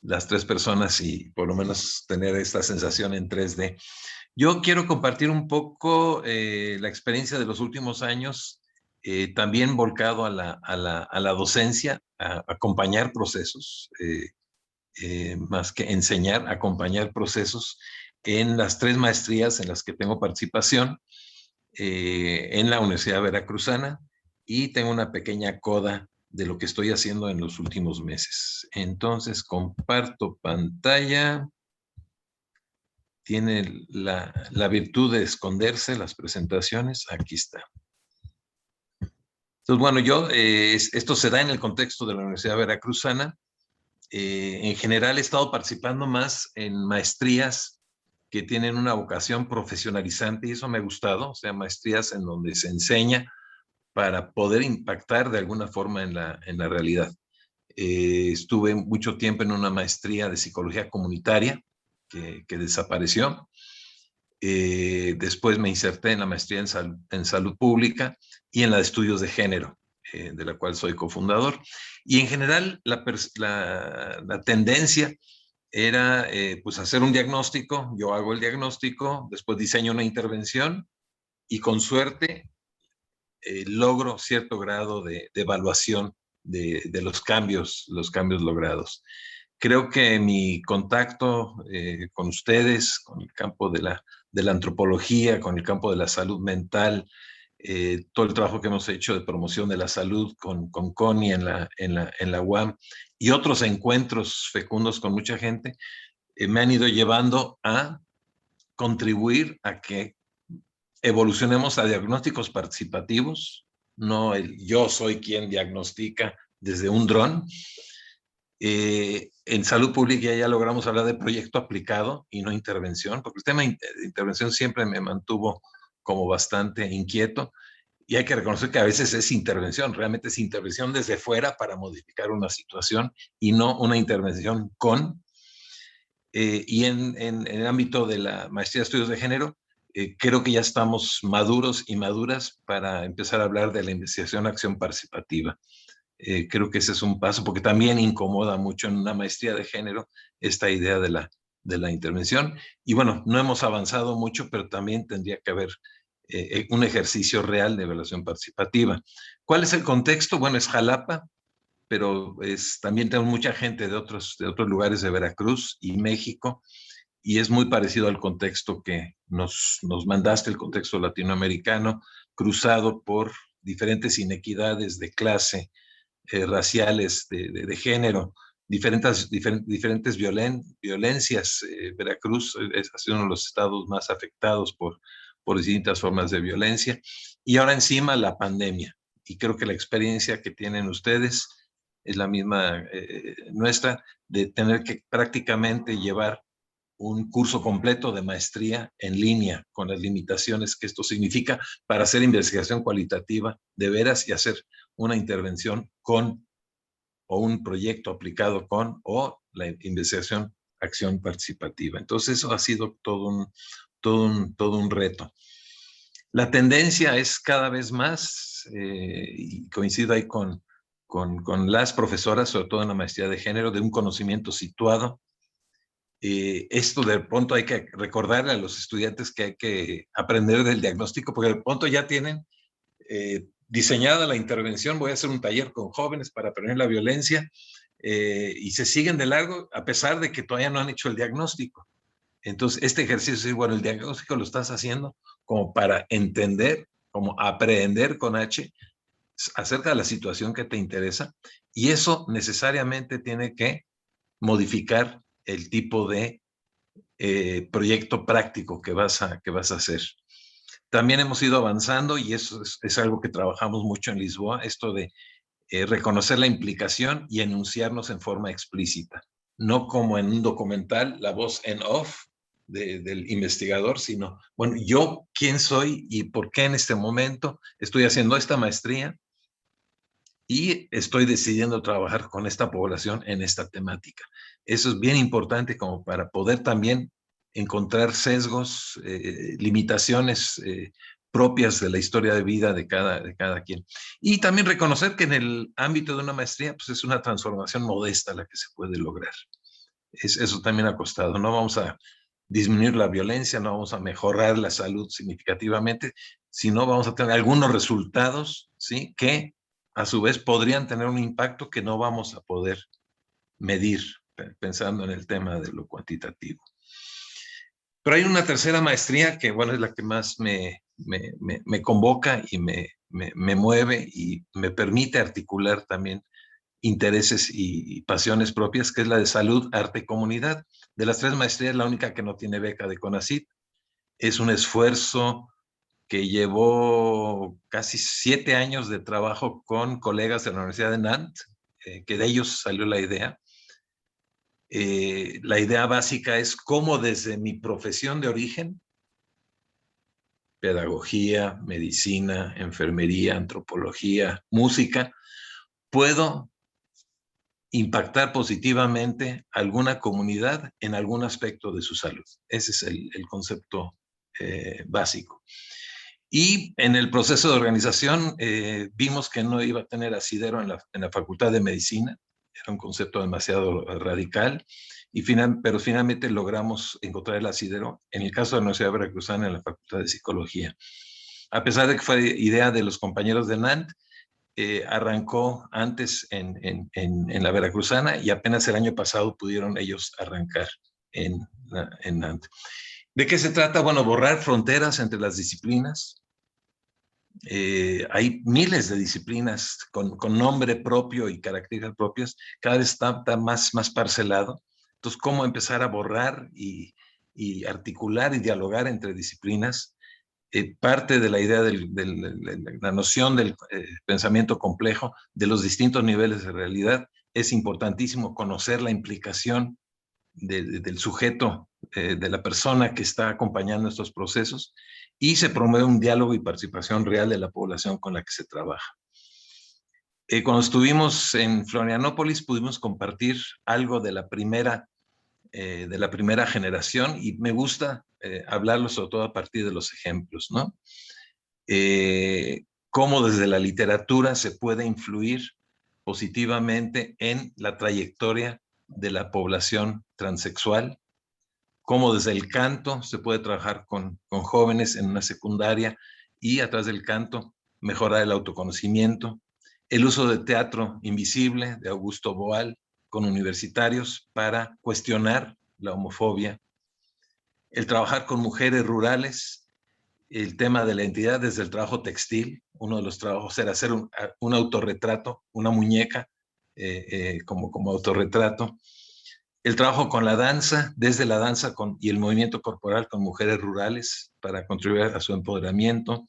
las tres personas y por lo menos tener esta sensación en 3D. Yo quiero compartir un poco la experiencia de los últimos años, también volcado a la docencia, a acompañar procesos, más que enseñar, acompañar procesos en las 3 maestrías en las que tengo participación, en la Universidad Veracruzana, y tengo una pequeña coda de lo que estoy haciendo en los últimos meses. Entonces, comparto pantalla. Tiene la virtud de esconderse las presentaciones. Aquí está. Entonces, bueno, esto se da en el contexto de la Universidad Veracruzana. En general he estado participando más en maestrías que tienen una vocación profesionalizante y eso me ha gustado, o sea, maestrías en donde se enseña para poder impactar de alguna forma en la realidad. Estuve mucho tiempo en una maestría de psicología comunitaria que desapareció. Después me inserté en la maestría en salud pública y en la de estudios de género, de la cual soy cofundador. Y en general la tendencia era pues hacer un diagnóstico. Yo hago el diagnóstico, después diseño una intervención y con suerte logro cierto grado de evaluación de los cambios logrados. Creo que mi contacto con ustedes, con el campo de la antropología, con el campo de la salud mental, todo el trabajo que hemos hecho de promoción de la salud con Connie en la UAM y otros encuentros fecundos con mucha gente, me han ido llevando a contribuir a que evolucionemos a diagnósticos participativos, no el yo soy quien diagnostica desde un dron, En salud pública ya logramos hablar de proyecto aplicado y no intervención, porque el tema de intervención siempre me mantuvo como bastante inquieto, y hay que reconocer que a veces es intervención, realmente es intervención desde fuera para modificar una situación y no una intervención con. Y en el ámbito de la maestría de estudios de género, creo que ya estamos maduros y maduras para empezar a hablar de la investigación acción participativa. Creo que ese es un paso, porque también incomoda mucho en una maestría de género esta idea de la intervención. Y bueno, no hemos avanzado mucho, pero también tendría que haber un ejercicio real de evaluación participativa. ¿Cuál es el contexto? Bueno, es Jalapa, pero también tenemos mucha gente de otros lugares de Veracruz y México, y es muy parecido al contexto que nos mandaste, el contexto latinoamericano, cruzado por diferentes inequidades de clase, raciales, de género, diferentes violencias. Veracruz ha sido uno de los estados más afectados por distintas formas de violencia, y ahora encima la pandemia. Y creo que la experiencia que tienen ustedes es la misma nuestra, de tener que prácticamente llevar un curso completo de maestría en línea, con las limitaciones que esto significa para hacer investigación cualitativa de veras y hacer una intervención con, o un proyecto aplicado con, o la investigación acción participativa. Entonces eso ha sido todo un reto. La tendencia es cada vez más, y coincido ahí con las profesoras, sobre todo en la maestría de género, de un conocimiento situado. Esto de pronto hay que recordarle a los estudiantes que hay que aprender del diagnóstico, porque de pronto ya tienen diseñada la intervención. Voy a hacer un taller con jóvenes para prevenir la violencia, y se siguen de largo a pesar de que todavía no han hecho el diagnóstico. Entonces, este ejercicio es, bueno, el diagnóstico lo estás haciendo como para entender, como aprender con H acerca de la situación que te interesa, y eso necesariamente tiene que modificar el tipo de proyecto práctico que vas a hacer. También hemos ido avanzando, y eso es algo que trabajamos mucho en Lisboa, esto de reconocer la implicación y enunciarnos en forma explícita, no como en un documental, la voz en off del investigador, sino, bueno, yo quién soy y por qué en este momento estoy haciendo esta maestría y estoy decidiendo trabajar con esta población en esta temática. Eso es bien importante como para poder también encontrar sesgos, limitaciones propias de la historia de vida de cada quien. Y también reconocer que en el ámbito de una maestría, pues es una transformación modesta la que se puede lograr. Eso también ha costado. No vamos a disminuir la violencia, no vamos a mejorar la salud significativamente, sino vamos a tener algunos resultados, ¿sí?, que a su vez podrían tener un impacto que no vamos a poder medir, pensando en el tema de lo cuantitativo. Pero hay una tercera maestría que, bueno, es la que más me convoca y me mueve y me permite articular también intereses y pasiones propias, que es la de salud, arte y comunidad. De las tres maestrías, la única que no tiene beca de CONACYT. Es un esfuerzo que llevó casi 7 años de trabajo con colegas de la Universidad de Nantes, que de ellos salió la idea. La idea básica es cómo desde mi profesión de origen, pedagogía, medicina, enfermería, antropología, música, puedo impactar positivamente a alguna comunidad en algún aspecto de su salud. Ese es el concepto básico. Y en el proceso de organización vimos que no iba a tener asidero en la Facultad de Medicina. Era un concepto demasiado radical, pero finalmente logramos encontrar el asidero, en el caso de la Universidad Veracruzana, en la Facultad de Psicología. A pesar de que fue idea de los compañeros de Nantes, arrancó antes en la Veracruzana, y apenas el año pasado pudieron ellos arrancar en Nantes. ¿De qué se trata? Bueno, borrar fronteras entre las disciplinas. Hay miles de disciplinas con nombre propio y características propias. Cada vez está más parcelado. Entonces, ¿cómo empezar a borrar y articular y dialogar entre disciplinas? Parte de la idea de la noción del pensamiento complejo, de los distintos niveles de realidad, es importantísimo conocer la implicación del sujeto, de la persona que está acompañando estos procesos, y se promueve un diálogo y participación real de la población con la que se trabaja. Cuando estuvimos en Florianópolis pudimos compartir algo de la primera generación, y me gusta hablarlo sobre todo a partir de los ejemplos, ¿no? Cómo desde la literatura se puede influir positivamente en la trayectoria de la población transexual, cómo desde el canto se puede trabajar con jóvenes en una secundaria y a través del canto mejorar el autoconocimiento, el uso de teatro invisible de Augusto Boal con universitarios para cuestionar la homofobia, el trabajar con mujeres rurales, el tema de la identidad desde el trabajo textil. Uno de los trabajos era hacer un autorretrato, una muñeca como autorretrato. El trabajo con la danza, desde la danza y el movimiento corporal con mujeres rurales para contribuir a su empoderamiento.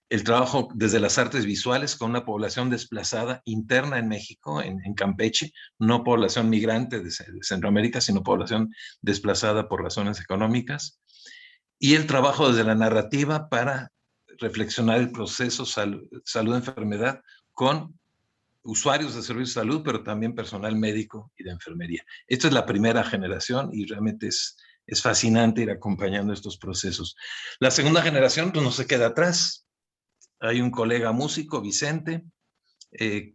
El trabajo desde las artes visuales con una población desplazada interna en México, en Campeche, no población migrante de Centroamérica, sino población desplazada por razones económicas. Y el trabajo desde la narrativa para reflexionar el proceso salud-enfermedad con usuarios de servicios de salud, pero también personal médico y de enfermería. Esta es la primera generación y realmente es fascinante ir acompañando estos procesos. La segunda generación pues no se queda atrás. Hay un colega músico, Vicente, que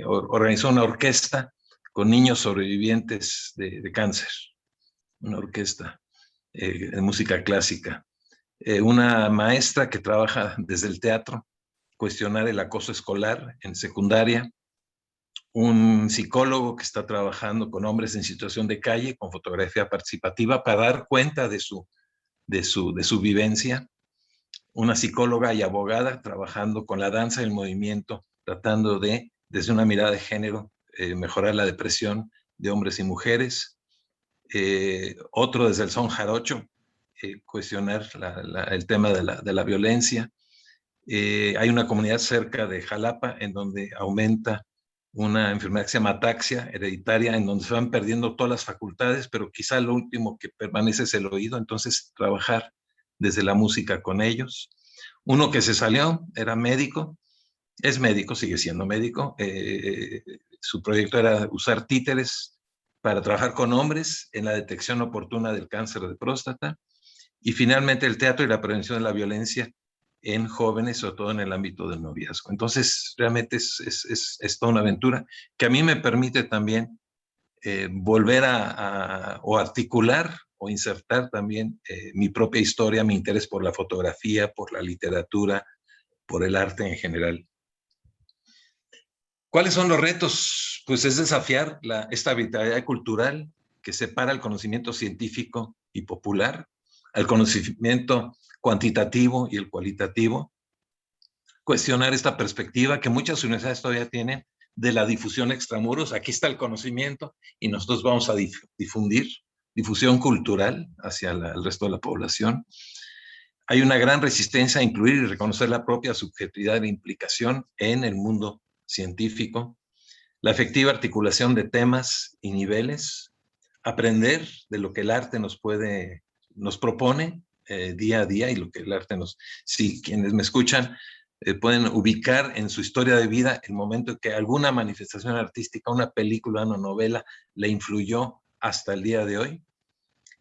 organizó una orquesta con niños sobrevivientes de cáncer, una orquesta de música clásica. Una maestra que trabaja desde el teatro, cuestionar el acoso escolar en secundaria. Un psicólogo que está trabajando con hombres en situación de calle, con fotografía participativa, para dar cuenta de su vivencia. Una psicóloga y abogada trabajando con la danza y el movimiento, tratando de, desde una mirada de género, mejorar la depresión de hombres y mujeres. Otro desde el son jarocho, cuestionar el tema de la violencia. Hay una comunidad cerca de Jalapa en donde aumenta una enfermedad que se llama ataxia hereditaria, en donde se van perdiendo todas las facultades, pero quizá lo último que permanece es el oído, entonces trabajar desde la música con ellos. Uno que se salió era médico, es médico, sigue siendo médico. Su proyecto era usar títeres para trabajar con hombres en la detección oportuna del cáncer de próstata. Y finalmente el teatro y la prevención de la violencia en jóvenes, sobre todo en el ámbito del noviazgo. Entonces, realmente es toda una aventura que a mí me permite también volver o articular o insertar también mi propia historia, mi interés por la fotografía, por la literatura, por el arte en general. ¿Cuáles son los retos? Pues es desafiar esta arbitrariedad cultural que separa el conocimiento científico y popular, al conocimiento cuantitativo y el cualitativo, cuestionar esta perspectiva que muchas universidades todavía tienen de la difusión extramuros. Aquí está el conocimiento y nosotros vamos a difundir, difusión cultural hacia el resto de la población. Hay una gran resistencia a incluir y reconocer la propia subjetividad de implicación en el mundo científico, la efectiva articulación de temas y niveles, aprender de lo que el arte nos propone día a día y lo que el arte si quienes me escuchan pueden ubicar en su historia de vida el momento en que alguna manifestación artística, una película, una novela, le influyó hasta el día de hoy.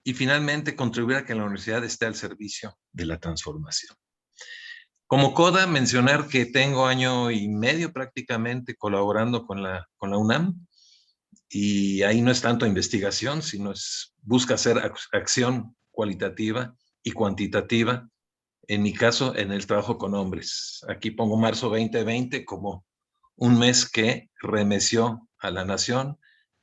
Y finalmente, contribuir a que la universidad esté al servicio de la transformación. Como CODA, mencionar que tengo 1 año y medio prácticamente colaborando con la UNAM, y ahí no es tanto investigación, sino busca hacer acción cualitativa y cuantitativa, en mi caso, en el trabajo con hombres. Aquí pongo marzo 2020 como un mes que remeció a la nación,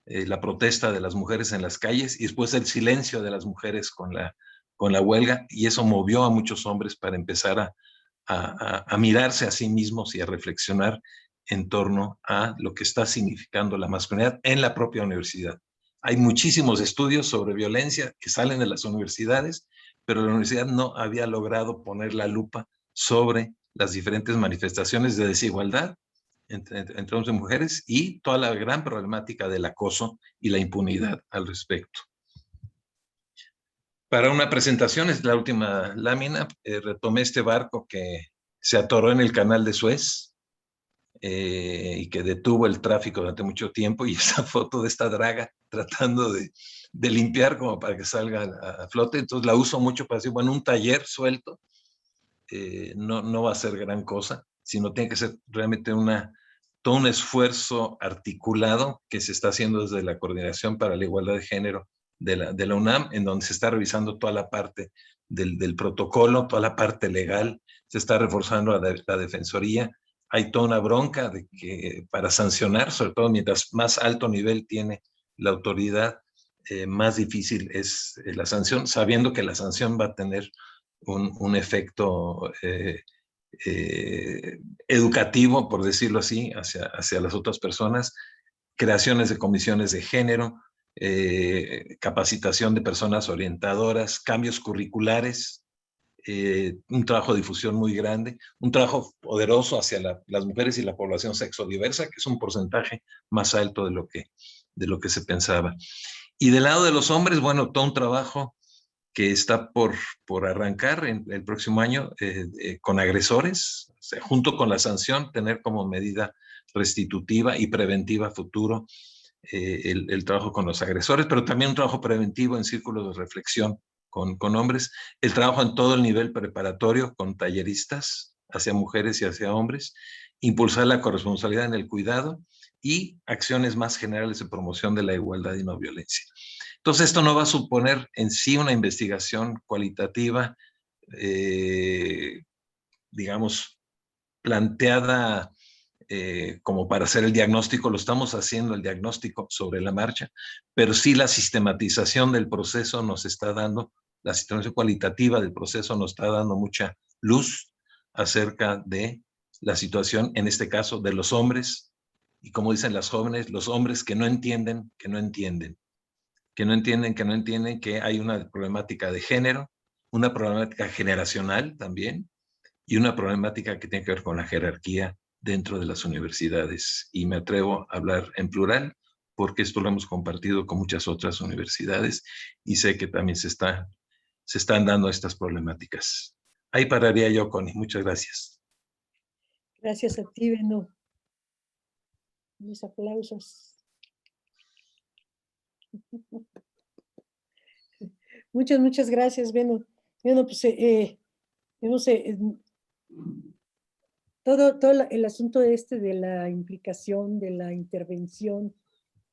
la protesta de las mujeres en las calles y después el silencio de las mujeres con la huelga, y eso movió a muchos hombres para empezar a mirarse a sí mismos y a reflexionar en torno a lo que está significando la masculinidad en la propia universidad. Hay muchísimos estudios sobre violencia que salen de las universidades, pero la universidad no había logrado poner la lupa sobre las diferentes manifestaciones de desigualdad entre hombres y mujeres, y toda la gran problemática del acoso y la impunidad al respecto. Para una presentación, es la última lámina, retomé este barco que se atoró en el canal de Suez y que detuvo el tráfico durante mucho tiempo, y esa foto de esta draga tratando de limpiar como para que salga a flote. Entonces la uso mucho para decir, bueno, un taller suelto no va a ser gran cosa, sino tiene que ser realmente todo un esfuerzo articulado que se está haciendo desde la Coordinación para la Igualdad de Género de la UNAM, en donde se está revisando toda la parte del protocolo, toda la parte legal, se está reforzando la defensoría. Hay toda una bronca para sancionar, sobre todo mientras más alto nivel tiene la autoridad, más difícil es la sanción, sabiendo que la sanción va a tener un efecto educativo, por decirlo así, hacia las otras personas, creaciones de comisiones de género, capacitación de personas orientadoras, cambios curriculares, un trabajo de difusión muy grande, un trabajo poderoso hacia las mujeres y la población sexodiversa, que es un porcentaje más alto de lo que se pensaba. Y del lado de los hombres, bueno, todo un trabajo que está por arrancar el próximo año con agresores, o sea, junto con la sanción, tener como medida restitutiva y preventiva a futuro el trabajo con los agresores, pero también un trabajo preventivo en círculos de reflexión con hombres, el trabajo en todo el nivel preparatorio con talleristas hacia mujeres y hacia hombres, impulsar la corresponsabilidad en el cuidado y acciones más generales de promoción de la igualdad y no violencia. Entonces, esto no va a suponer en sí una investigación cualitativa, digamos, planteada como para hacer el diagnóstico. Lo estamos haciendo el diagnóstico sobre la marcha, pero sí la sistematización del proceso nos está dando, la sistematización cualitativa del proceso nos está dando mucha luz acerca de la situación, en este caso, de los hombres, y como dicen las jóvenes, los hombres que no entienden, que no entienden que hay una problemática de género, una problemática generacional también, y una problemática que tiene que ver con la jerarquía dentro de las universidades. Y me atrevo a hablar en plural, porque esto lo hemos compartido con muchas otras universidades, y sé que también se están dando estas problemáticas. Ahí pararía yo, Connie. Muchas gracias. Gracias a ti, Beno. Mis aplausos. Muchas gracias, Beno. Bueno, pues todo el asunto de la implicación, de la intervención,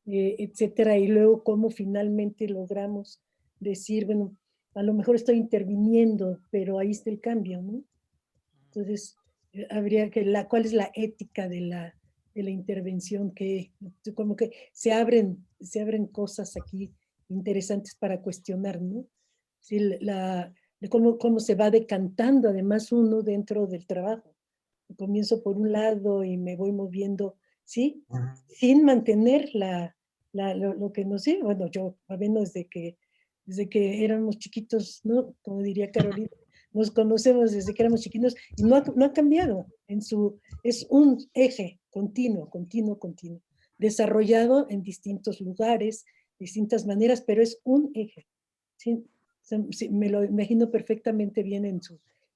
etcétera, y luego cómo finalmente logramos decir, bueno, a lo mejor estoy interviniendo, pero ahí está el cambio, ¿no? Entonces, habría que, ¿cuál es la ética de la intervención? Que como que se abren cosas aquí interesantes para cuestionar, ¿no? Sí, cómo se va decantando además uno dentro del trabajo. Comienzo por un lado y me voy moviendo, ¿sí? Sin mantener lo que no sé. Bueno, yo, a menos desde que éramos chiquitos, ¿no? Como diría Carolina, nos conocemos desde que éramos chiquitos y no ha cambiado. Es un eje continuo, desarrollado en distintos lugares, distintas maneras, pero es un eje. ¿Sí? Sí, me lo imagino perfectamente bien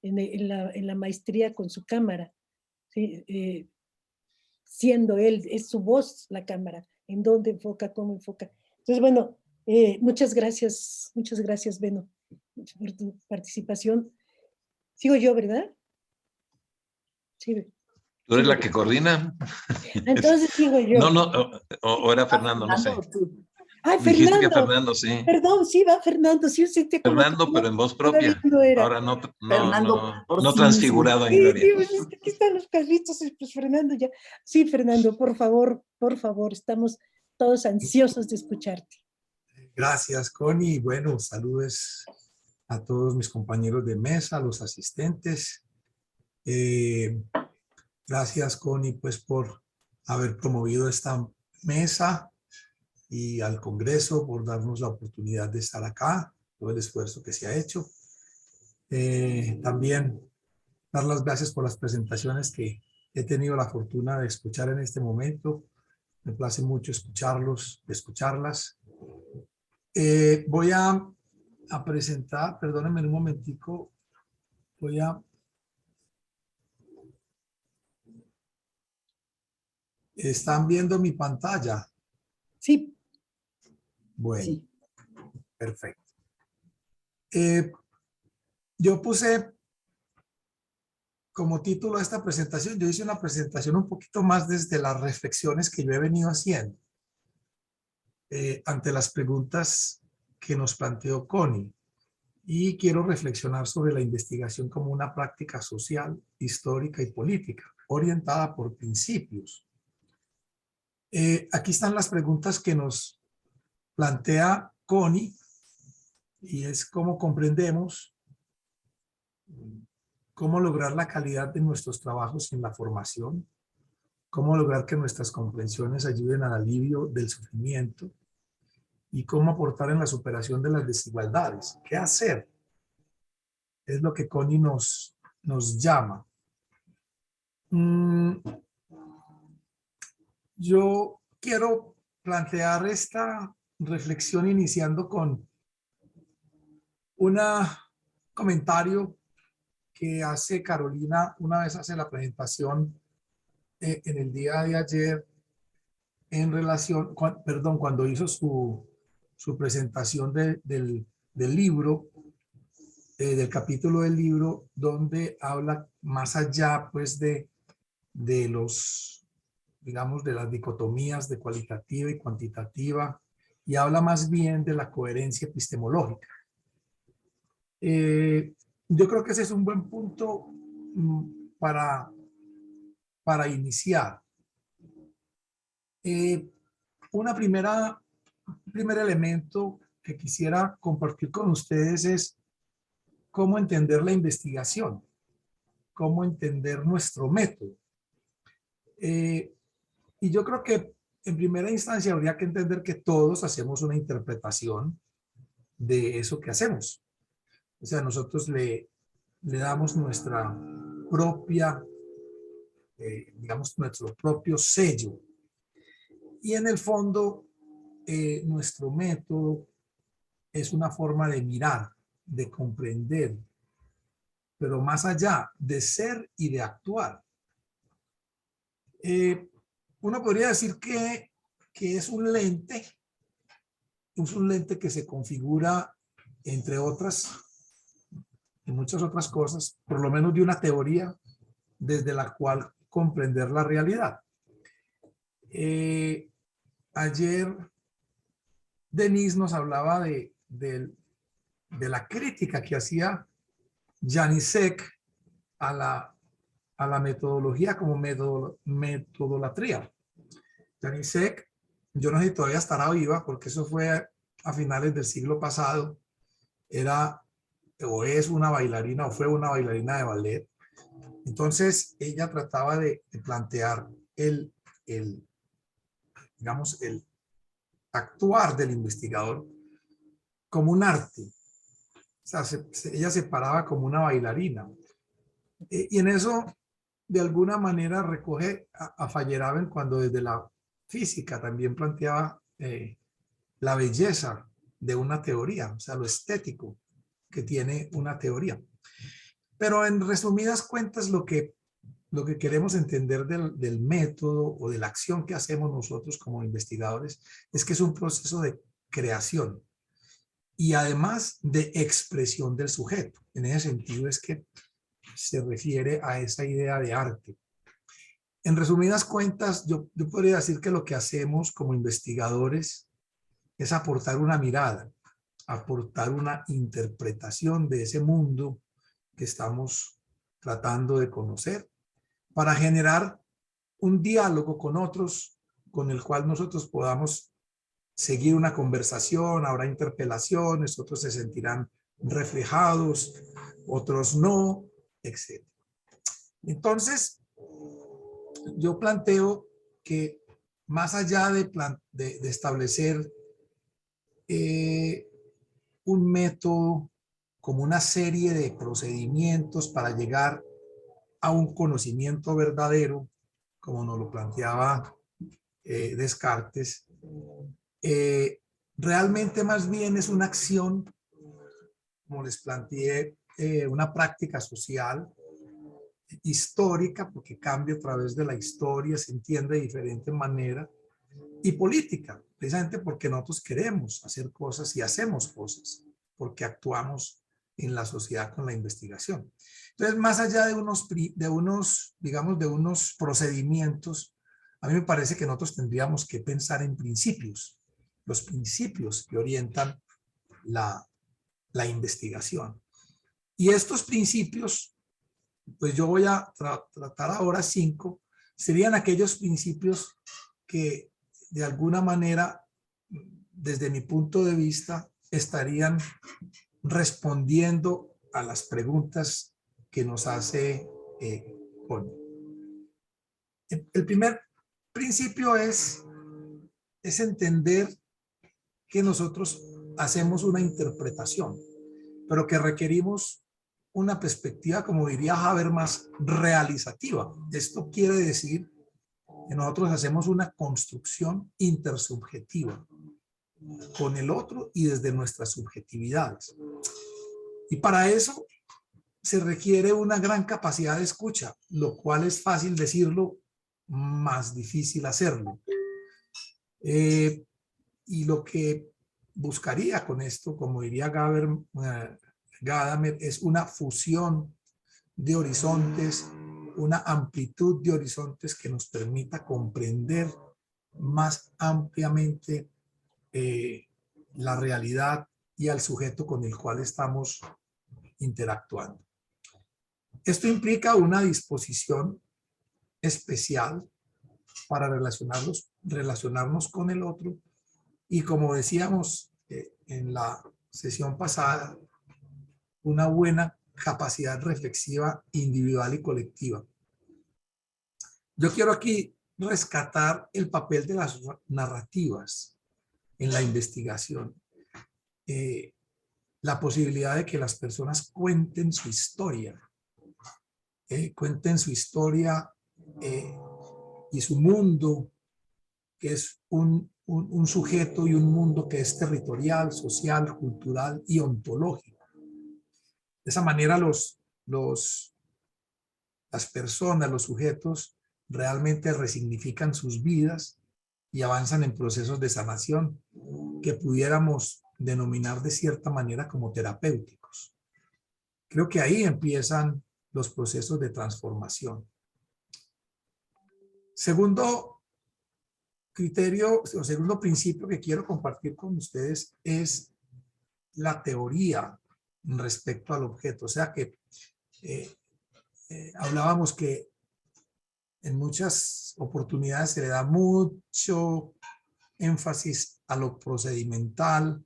en la maestría con su cámara. ¿Sí? Siendo él, es su voz la cámara, en dónde enfoca, cómo enfoca. Entonces, bueno, muchas gracias, Beno, por tu participación. Sigo yo, ¿verdad? Sí. ¿Tú eres la que coordina? Entonces sigo yo. No, o era Fernando, no sé. Ay, Dijiste Fernando. que Fernando, sí. Perdón, sí, va Fernando. Sí, Fernando, pero en voz propia. No era. Ahora no sí transfigurado en Sí, gloria. pues es que aquí están los carritos, pues Fernando ya. Sí, Fernando, por favor, estamos todos ansiosos de escucharte. Gracias, Connie. Bueno, saludos a todos mis compañeros de mesa, a los asistentes. Gracias, Connie, pues por haber promovido esta mesa y al Congreso por darnos la oportunidad de estar acá, todo el esfuerzo que se ha hecho. También dar las gracias por las presentaciones que he tenido la fortuna de escuchar en este momento. Me place mucho escucharlos, escucharlas. Voy a presentar, perdónenme un momentico, ¿están viendo mi pantalla? Sí. Bueno, Sí. perfecto. Yo puse como título a esta presentación, yo hice una presentación un poquito más desde las reflexiones que yo he venido haciendo ante las preguntas que nos planteó Connie. Y quiero reflexionar sobre la investigación como una práctica social, histórica y política, orientada por principios. Aquí están las preguntas que nos plantea Connie, y es cómo comprendemos, cómo lograr la calidad de nuestros trabajos en la formación, cómo lograr que nuestras comprensiones ayuden al alivio del sufrimiento y cómo aportar en la superación de las desigualdades. ¿Qué hacer? Es lo que Connie nos llama. Yo quiero plantear esta reflexión iniciando con un comentario que hace Carolina una vez hace la presentación en el día de ayer en relación, cuando hizo su presentación del libro, del capítulo del libro, donde habla más allá pues de los, digamos, de las dicotomías de cualitativa y cuantitativa, y habla más bien de la coherencia epistemológica. Yo creo que ese es un buen punto para iniciar. Un primer elemento que quisiera compartir con ustedes es cómo entender la investigación, cómo entender nuestro método. Y yo creo que en primera instancia habría que entender que todos hacemos una interpretación de eso que hacemos. O sea, nosotros le damos nuestra propia, digamos, nuestro propio sello. Y en el fondo, nuestro método es una forma de mirar, de comprender, pero más allá de ser y de actuar. Uno podría decir que es un lente que se configura, entre otras, en muchas otras cosas, por lo menos de una teoría desde la cual comprender la realidad. Ayer Denise nos hablaba de la crítica que hacía Janicek a la metodología como metodolatría. Janicek, yo no sé si todavía estará viva, porque eso fue a finales del siglo pasado, era o es una bailarina o fue una bailarina de ballet. Entonces ella trataba de plantear digamos, el actuar del investigador como un arte. O sea, ella se paraba como una bailarina. Y en eso, de alguna manera, recoge a Feyerabend cuando desde la física también planteaba la belleza de una teoría, o sea, lo estético que tiene una teoría. Pero en resumidas cuentas, lo que queremos entender del método o de la acción que hacemos nosotros como investigadores es que es un proceso de creación y además de expresión del sujeto. En ese sentido es que se refiere a esa idea de arte. En resumidas cuentas, yo podría decir que lo que hacemos como investigadores es aportar una mirada, aportar una interpretación de ese mundo que estamos tratando de conocer, para generar un diálogo con otros, con el cual nosotros podamos seguir una conversación. Habrá interpelaciones, otros se sentirán reflejados, otros no, etc. Entonces, yo planteo que más allá de establecer un método como una serie de procedimientos para llegar a un conocimiento verdadero, como nos lo planteaba Descartes, realmente más bien es una acción, como les planteé, una práctica social, histórica, porque cambia a través de la historia, se entiende de diferente manera, y política, precisamente porque nosotros queremos hacer cosas y hacemos cosas, porque actuamos en la sociedad con la investigación. Entonces, más allá de digamos, de unos procedimientos, a mí me parece que nosotros tendríamos que pensar en principios, los principios que orientan la investigación. Y estos principios, pues yo voy a tratar ahora 5, serían aquellos principios que de alguna manera, desde mi punto de vista, estarían respondiendo a las preguntas que nos hace Connie. El primer principio es entender que nosotros hacemos una interpretación, pero que requerimos una perspectiva, como diría Habermas, realizativa. Esto quiere decir que nosotros hacemos una construcción intersubjetiva con el otro y desde nuestras subjetividades. Y para eso se requiere una gran capacidad de escucha, lo cual es fácil decirlo, más difícil hacerlo. Y lo que buscaría con esto, como diría Gadamer, es una fusión de horizontes, una amplitud de horizontes que nos permita comprender más ampliamente la realidad y al sujeto con el cual estamos interactuando. Esto implica una disposición especial para relacionarnos con el otro y, como decíamos en la sesión pasada, una buena capacidad reflexiva individual y colectiva. Yo quiero aquí rescatar el papel de las narrativas en la investigación. La posibilidad de que las personas cuenten su historia, y su mundo, que es un sujeto y un mundo que es territorial, social, cultural y ontológico. De esa manera las personas, los sujetos, realmente resignifican sus vidas y avanzan en procesos de sanación que pudiéramos denominar de cierta manera como terapéuticos. Creo que ahí empiezan los procesos de transformación. Segundo criterio o segundo principio que quiero compartir con ustedes es la teoría respecto al objeto. O sea que hablábamos que en muchas oportunidades se le da mucho énfasis a lo procedimental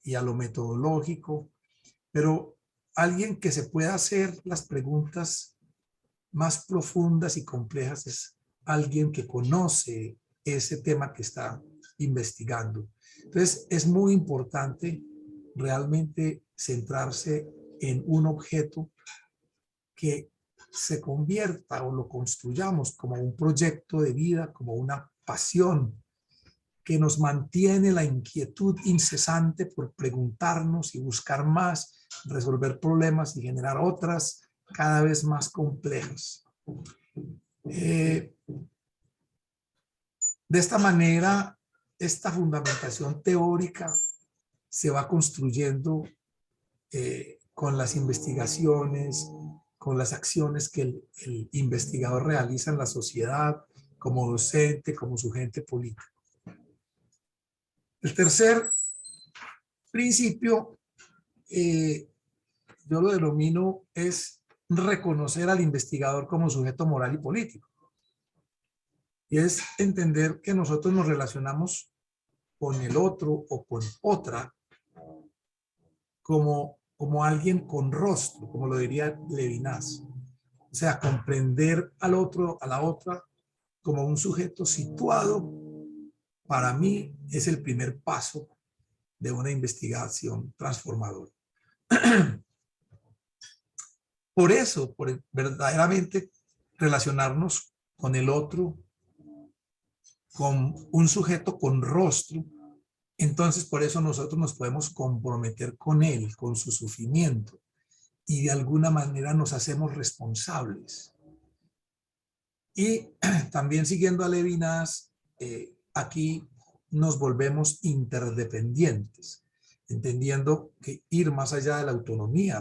y a lo metodológico, pero alguien que se pueda hacer las preguntas más profundas y complejas es alguien que conoce ese tema que está investigando. Entonces, es muy importante realmente centrarse en un objeto que se convierta o lo construyamos como un proyecto de vida, como una pasión que nos mantiene la inquietud incesante por preguntarnos y buscar más, resolver problemas y generar otras cada vez más complejas. De esta manera, esta fundamentación teórica se va construyendo con las investigaciones, con las acciones que el investigador realiza en la sociedad, como docente, como sujeto político. El tercer principio, yo lo denomino, es reconocer al investigador como sujeto moral y político. Y es entender que nosotros nos relacionamos con el otro o con otra como alguien con rostro, como lo diría Levinas. O sea, comprender al otro, a la otra, como un sujeto situado, para mí es el primer paso de una investigación transformadora. por eso, por verdaderamente relacionarnos con el otro, con un sujeto con rostro, entonces por eso nosotros nos podemos comprometer con él, con su sufrimiento, y de alguna manera nos hacemos responsables. Y también siguiendo a Levinas, aquí nos volvemos interdependientes, entendiendo que ir más allá de la autonomía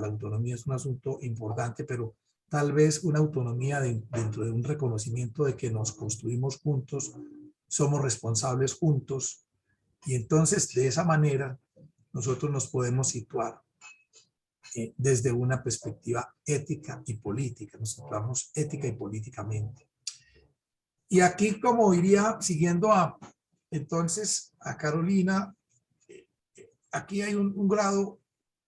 es un asunto importante, pero tal vez una autonomía dentro de un reconocimiento de que nos construimos juntos, somos responsables juntos, y entonces de esa manera nosotros nos podemos situar desde una perspectiva ética y política, nos situamos ética y políticamente. Y aquí, como iría siguiendo entonces a Carolina, aquí hay un grado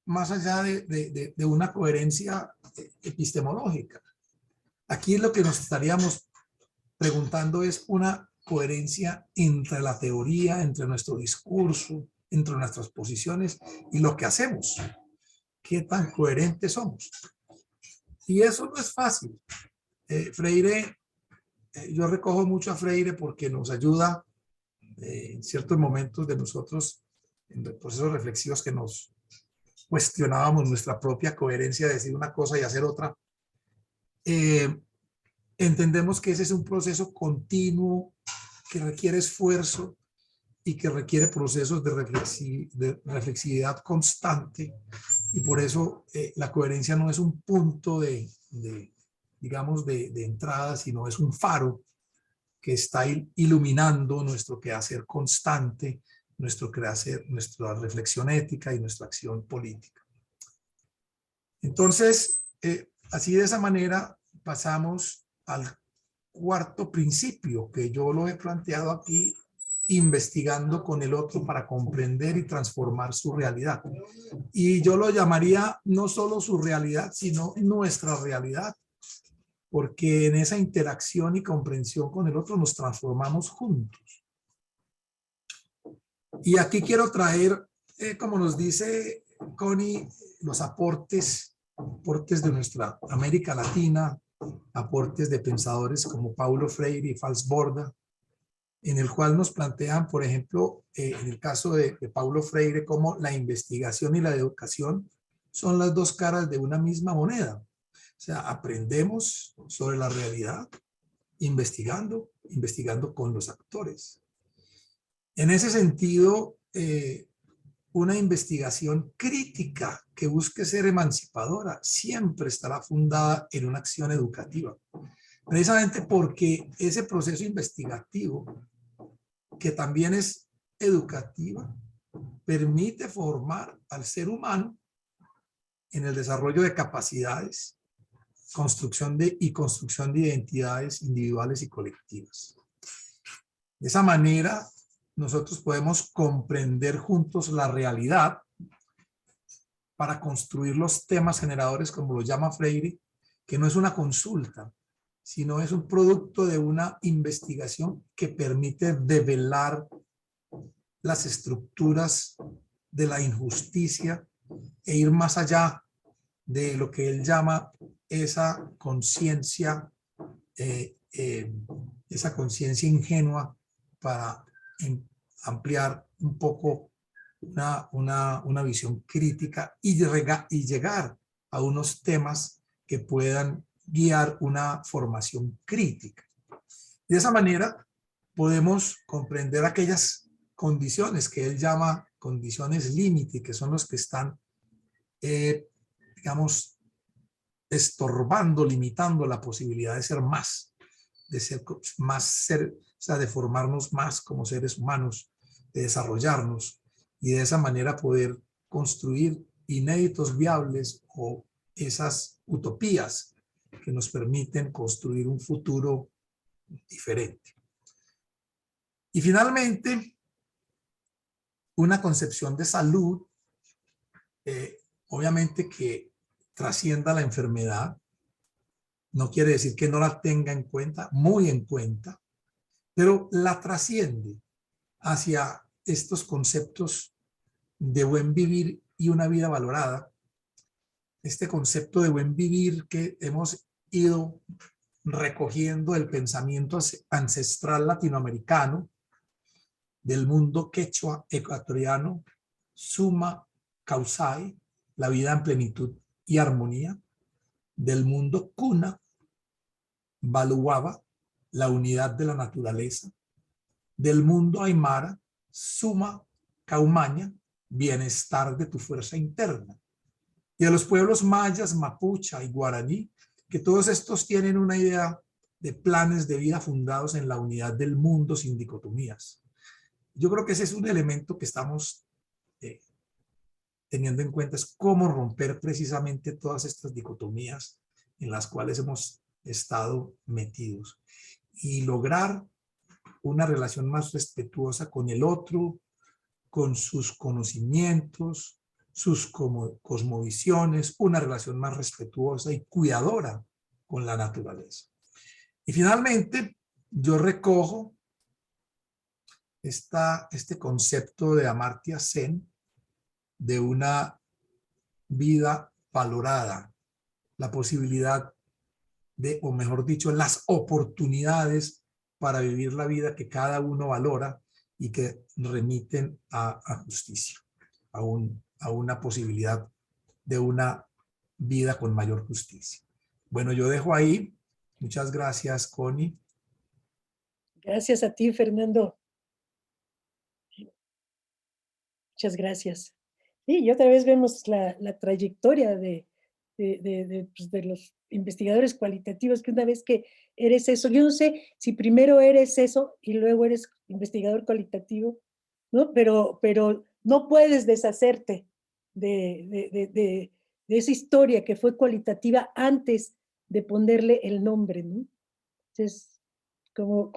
más allá de una coherencia epistemológica. Aquí lo que nos estaríamos preguntando es una coherencia entre la teoría, entre nuestro discurso, entre nuestras posiciones y lo que hacemos. ¿Qué tan coherentes somos? Y eso no es fácil. Freire, yo recojo mucho a Freire porque nos ayuda en ciertos momentos de nosotros, en procesos reflexivos que nos cuestionábamos nuestra propia coherencia de decir una cosa y hacer otra. Entendemos que ese es un proceso continuo que requiere esfuerzo y que requiere procesos de reflexividad constante, y por eso la coherencia no es un punto digamos, de entrada, sino es un faro que está iluminando nuestro quehacer constante, nuestra reflexión ética y nuestra acción política. Entonces, así de esa manera pasamos al cuarto principio, que yo lo he planteado aquí, investigando con el otro para comprender y transformar su realidad. Y yo lo llamaría no solo su realidad, sino nuestra realidad, porque en esa interacción y comprensión con el otro nos transformamos juntos. Y aquí quiero traer, como nos dice Connie, los aportes de nuestra América Latina, aportes de pensadores como Paulo Freire y Fals Borda, en el cual nos plantean, por ejemplo, en el caso de Paulo Freire, cómo la investigación y la educación son las dos caras de una misma moneda. O sea, aprendemos sobre la realidad investigando con los actores. En ese sentido, una investigación crítica que busque ser emancipadora siempre estará fundada en una acción educativa. Precisamente porque ese proceso investigativo, que también es educativa, permite formar al ser humano en el desarrollo de capacidades, construcción de identidades individuales y colectivas. De esa manera, nosotros podemos comprender juntos la realidad para construir los temas generadores, como lo llama Freire, que no es una consulta, sino es un producto de una investigación que permite develar las estructuras de la injusticia e ir más allá de lo que él llama esa conciencia ingenua, para ampliar un poco una visión crítica y llegar a unos temas que puedan guiar una formación crítica. De esa manera podemos comprender aquellas condiciones que él llama condiciones límite, que son los que están, digamos, estorbando, limitando la posibilidad de ser más, o sea, de formarnos más como seres humanos, de desarrollarnos, y de esa manera poder construir inéditos viables o esas utopías que nos permiten construir un futuro diferente. Y finalmente, una concepción de salud, obviamente que trascienda la enfermedad, no quiere decir que no la tenga en cuenta, muy en cuenta, pero la trasciende hacia estos conceptos de buen vivir y una vida valorada, este concepto de buen vivir que hemos ido recogiendo del pensamiento ancestral latinoamericano, del mundo quechua ecuatoriano, summa causae, la vida en plenitud y armonía, del mundo cuna, baluaba, la unidad de la naturaleza, del mundo aymara, summa caumaña, bienestar de tu fuerza interna, y de los pueblos mayas, mapucha y guaraní, que todos estos tienen una idea de planes de vida fundados en la unidad del mundo sin dicotomías. Yo creo que ese es un elemento que estamos teniendo en cuenta, es cómo romper precisamente todas estas dicotomías en las cuales hemos estado metidos y lograr una relación más respetuosa con el otro, con sus conocimientos, sus cosmovisiones, una relación más respetuosa y cuidadora con la naturaleza. Y finalmente, yo recojo este concepto de Amartya Sen, de una vida valorada, la posibilidad de, o mejor dicho, las oportunidades para vivir la vida que cada uno valora y que remiten a justicia, a una posibilidad de una vida con mayor justicia. Bueno, yo dejo ahí. Muchas gracias, Connie. Gracias a ti, Fernando. Muchas gracias. Sí, y otra vez vemos la trayectoria pues, de los investigadores cualitativos, que una vez que eres eso, yo no sé si primero eres eso y luego eres investigador cualitativo, ¿no? Pero no puedes deshacerte de esa historia que fue cualitativa antes de ponerle el nombre, ¿no? Entonces, como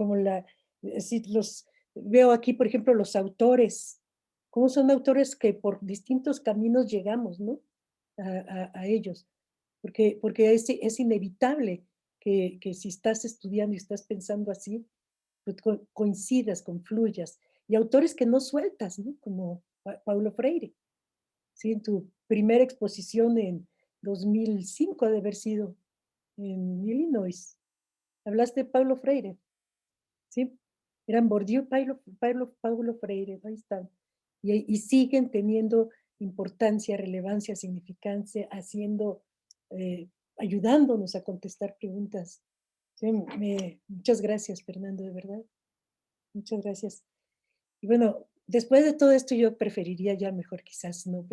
veo aquí, por ejemplo, los autores, cómo son autores que por distintos caminos llegamos, ¿no? A ellos, porque es inevitable que si estás estudiando y estás pensando así, pues coincidas, confluyas. Y autores que no sueltas, ¿no? Como Paulo Freire, ¿sí? En tu primera exposición en 2005 ha de haber sido en Illinois. Hablaste de Paulo Freire, ¿sí? Eran Bourdieu, Paulo Freire, ahí están. Y siguen teniendo importancia, relevancia, significancia, ayudándonos a contestar preguntas. Sí, muchas gracias, Fernando, de verdad. Muchas gracias. Y bueno, después de todo esto yo preferiría ya mejor quizás no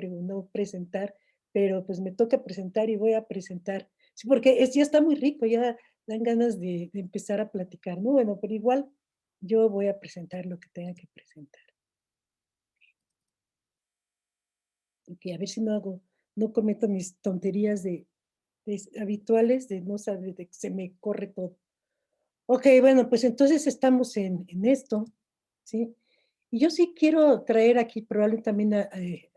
presentar, pero pues me toca presentar y voy a presentar. Sí, porque ya está muy rico, ya dan ganas de empezar a platicar, ¿no? Bueno, pero igual yo voy a presentar lo que tenga que presentar. Ok, a ver si no cometo mis tonterías habituales de no saber, de que se me corre todo. Ok, bueno, pues entonces estamos en esto, ¿sí? Y yo sí quiero traer aquí, probablemente también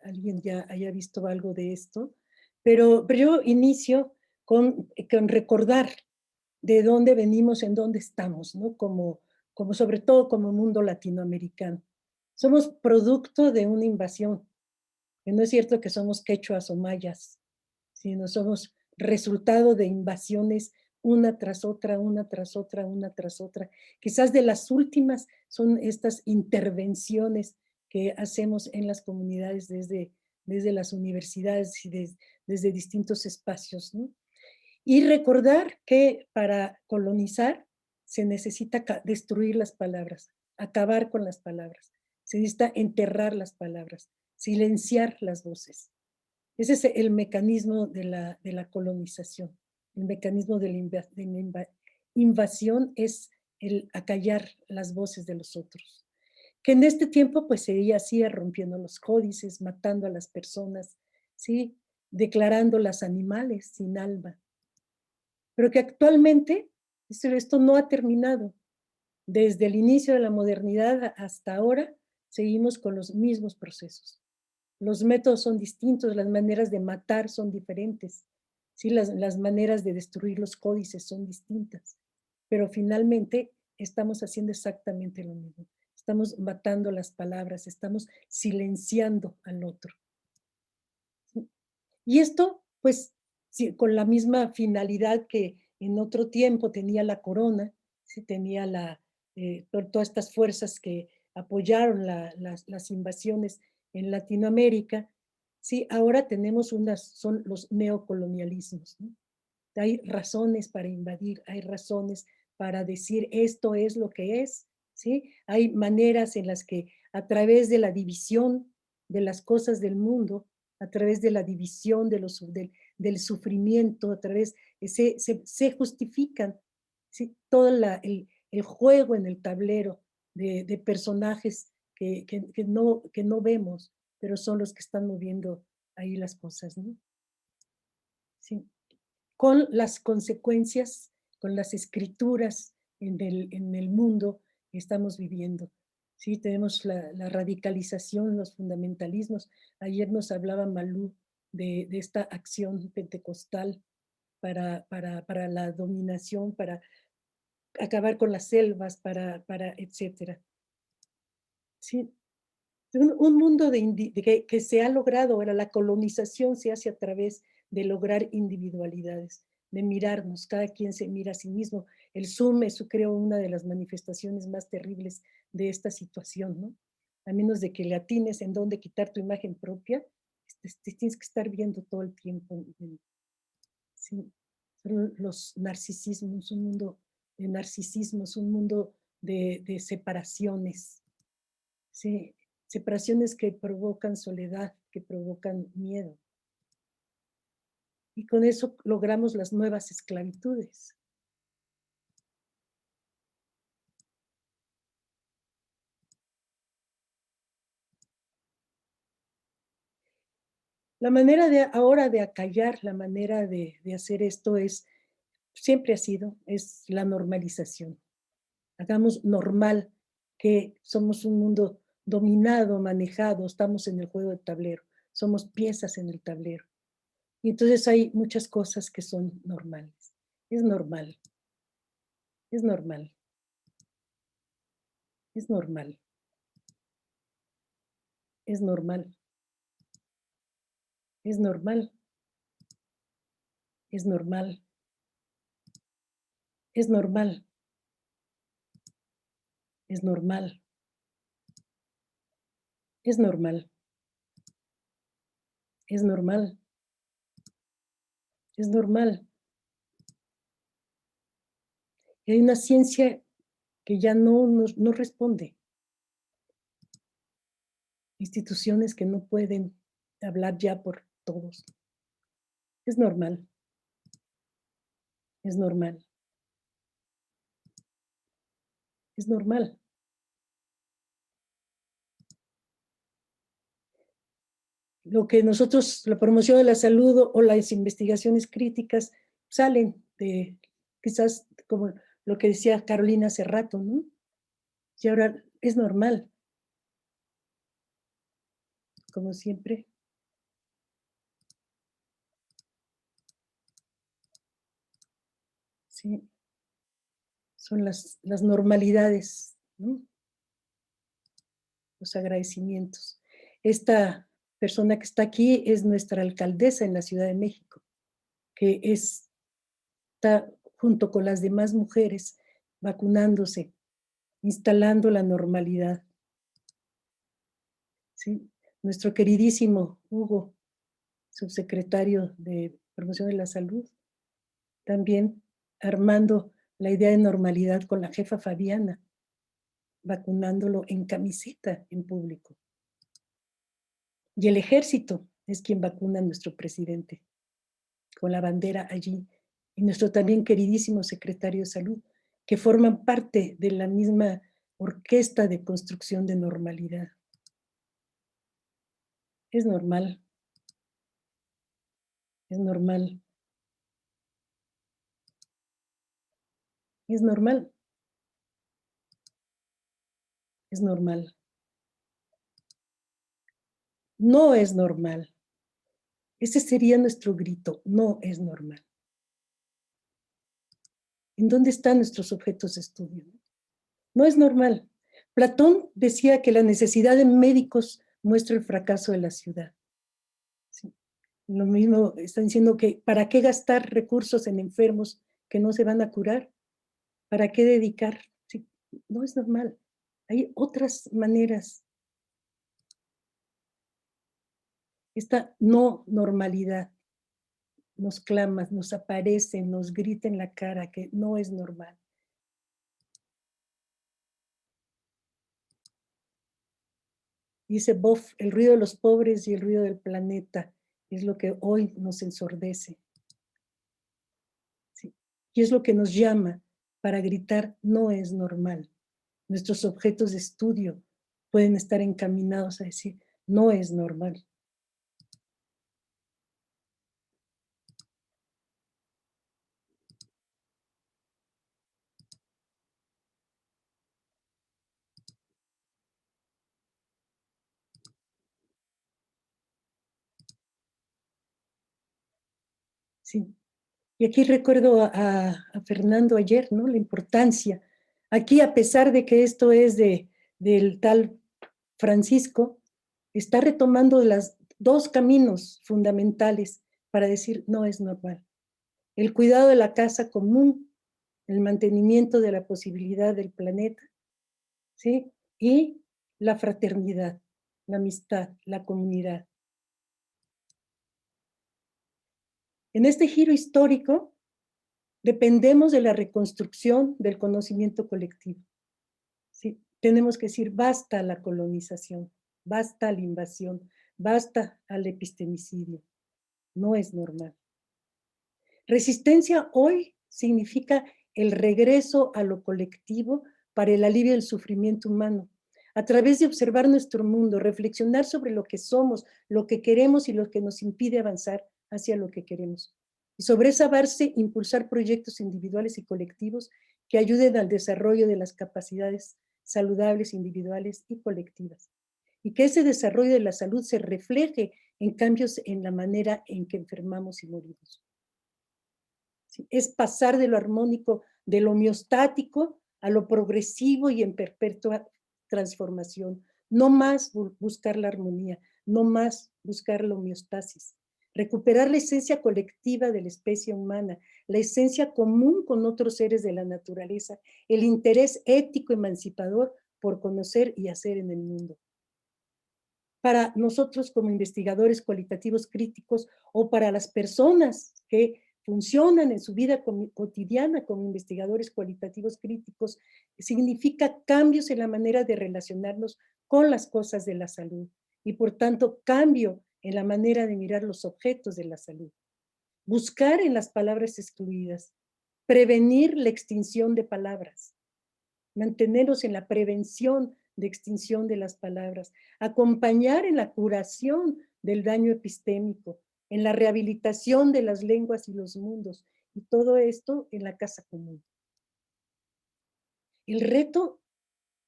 alguien ya haya visto algo de esto, pero yo inicio con recordar de dónde venimos, en dónde estamos, ¿no? Como sobre todo como mundo latinoamericano. Somos producto de una invasión, que no es cierto que somos quechuas o mayas, sino somos resultado de invasiones una tras otra, una tras otra, una tras otra. Quizás de las últimas son estas intervenciones que hacemos en las comunidades desde las universidades y desde distintos espacios, ¿no? Y recordar que para colonizar se necesita destruir las palabras, acabar con las palabras, se necesita enterrar las palabras, silenciar las voces. Ese es el mecanismo de la colonización. El mecanismo de la invasión es el acallar las voces de los otros. Que en este tiempo pues se hacía rompiendo los códices, matando a las personas, ¿sí? Declarando las animales sin alma. Pero que actualmente esto no ha terminado. Desde el inicio de la modernidad hasta ahora seguimos con los mismos procesos. Los métodos son distintos, las maneras de matar son diferentes, ¿sí? Las maneras de destruir los códices son distintas, pero finalmente estamos haciendo exactamente lo mismo. Estamos matando las palabras, estamos silenciando al otro. ¿Sí? Y esto, pues, sí, con la misma finalidad que en otro tiempo tenía la corona, sí, tenía todas estas fuerzas que apoyaron las invasiones en Latinoamérica. Sí, ahora tenemos son los neocolonialismos, ¿no? Hay razones para invadir, hay razones para decir esto es lo que es, ¿sí? Hay maneras en las que a través de la división de las cosas del mundo, a través de la división del sufrimiento, a través, se justifican, ¿sí? Todo el juego en el tablero de personajes que no vemos, pero son los que están moviendo ahí las cosas, ¿no? Sí. Con las consecuencias, con las escrituras en el mundo que estamos viviendo. Sí, tenemos la radicalización, los fundamentalismos. Ayer nos hablaba Malú de esta acción pentecostal para la dominación, para acabar con las selvas, para etcétera. Sí, un mundo que se ha logrado, ahora la colonización se hace a través de lograr individualidades, de mirarnos, cada quien se mira a sí mismo. El Zoom es, creo, una de las manifestaciones más terribles de esta situación, ¿no? A menos de que le atines en dónde quitar tu imagen propia, tienes que estar viendo todo el tiempo. Sí, son los narcisismos, un mundo de narcisismos, un mundo de separaciones, sí, separaciones que provocan soledad, que provocan miedo. Y con eso logramos las nuevas esclavitudes. La manera ahora de acallar, la manera de hacer esto siempre ha sido, es la normalización. Hagamos normal que somos un mundo dominado, manejado, estamos en el juego de tablero, somos piezas en el tablero. Y entonces hay muchas cosas que son normales. Es normal. Es normal. Es normal. Es normal. Es normal. Es normal. Es normal. Es normal. Es normal. Es normal. Es normal. Y hay una ciencia que ya no responde. Instituciones que no pueden hablar ya por todos. Es normal. Es normal. Es normal. Lo que nosotros, la promoción de la salud o las investigaciones críticas salen de, quizás como lo que decía Carolina hace rato, ¿no? Y ahora es normal. Como siempre. Sí. Son las normalidades, ¿no? Los agradecimientos. Esta persona que está aquí es nuestra alcaldesa en la Ciudad de México, que está junto con las demás mujeres vacunándose, instalando la normalidad. ¿Sí? Nuestro queridísimo Hugo, subsecretario de Promoción de la Salud, también armando la idea de normalidad con la jefa Fabiana, vacunándolo en camiseta en público. Y el ejército es quien vacuna a nuestro presidente, con la bandera allí. Y nuestro también queridísimo secretario de Salud, que forman parte de la misma orquesta de construcción de normalidad. Es normal. Es normal. Es normal. Es normal. No es normal. Ese sería nuestro grito, no es normal. ¿En dónde están nuestros objetos de estudio? No es normal. Platón decía que la necesidad de médicos muestra el fracaso de la ciudad. ¿Sí? Lo mismo están diciendo que ¿para qué gastar recursos en enfermos que no se van a curar? ¿Para qué dedicar? Sí, no es normal. Hay otras maneras. Esta no normalidad nos clama, nos aparece, nos grita en la cara que no es normal. Dice Boff, el ruido de los pobres y el ruido del planeta es lo que hoy nos ensordece. ¿Sí? Y es lo que nos llama para gritar, no es normal. Nuestros objetos de estudio pueden estar encaminados a decir, no es normal. Sí. Y aquí recuerdo a Fernando ayer, ¿no? La importancia. Aquí, a pesar de que esto es del tal Francisco, está retomando los dos caminos fundamentales para decir no es normal. El cuidado de la casa común, el mantenimiento de la posibilidad del planeta, ¿sí? Y la fraternidad, la amistad, la comunidad. En este giro histórico, dependemos de la reconstrucción del conocimiento colectivo. ¿Sí? Tenemos que decir basta a la colonización, basta a la invasión, basta al epistemicidio. No es normal. Resistencia hoy significa el regreso a lo colectivo para el alivio del sufrimiento humano, a través de observar nuestro mundo, reflexionar sobre lo que somos, lo que queremos y lo que nos impide avanzar hacia lo que queremos. Y sobre esa base, impulsar proyectos individuales y colectivos que ayuden al desarrollo de las capacidades saludables individuales y colectivas. Y que ese desarrollo de la salud se refleje en cambios en la manera en que enfermamos y morimos. ¿Sí? Es pasar de lo armónico, de lo homeostático, a lo progresivo y en perpetua transformación. No más buscar la armonía, no más buscar la homeostasis. Recuperar la esencia colectiva de la especie humana, la esencia común con otros seres de la naturaleza, el interés ético emancipador por conocer y hacer en el mundo. Para nosotros como investigadores cualitativos críticos o para las personas que funcionan en su vida cotidiana como investigadores cualitativos críticos, significa cambios en la manera de relacionarnos con las cosas de la salud y por tanto cambio en la manera de mirar los objetos de la salud. Buscar en las palabras excluidas, prevenir la extinción de palabras, mantenernos en la prevención de extinción de las palabras, acompañar en la curación del daño epistémico, en la rehabilitación de las lenguas y los mundos, y todo esto en la casa común. El reto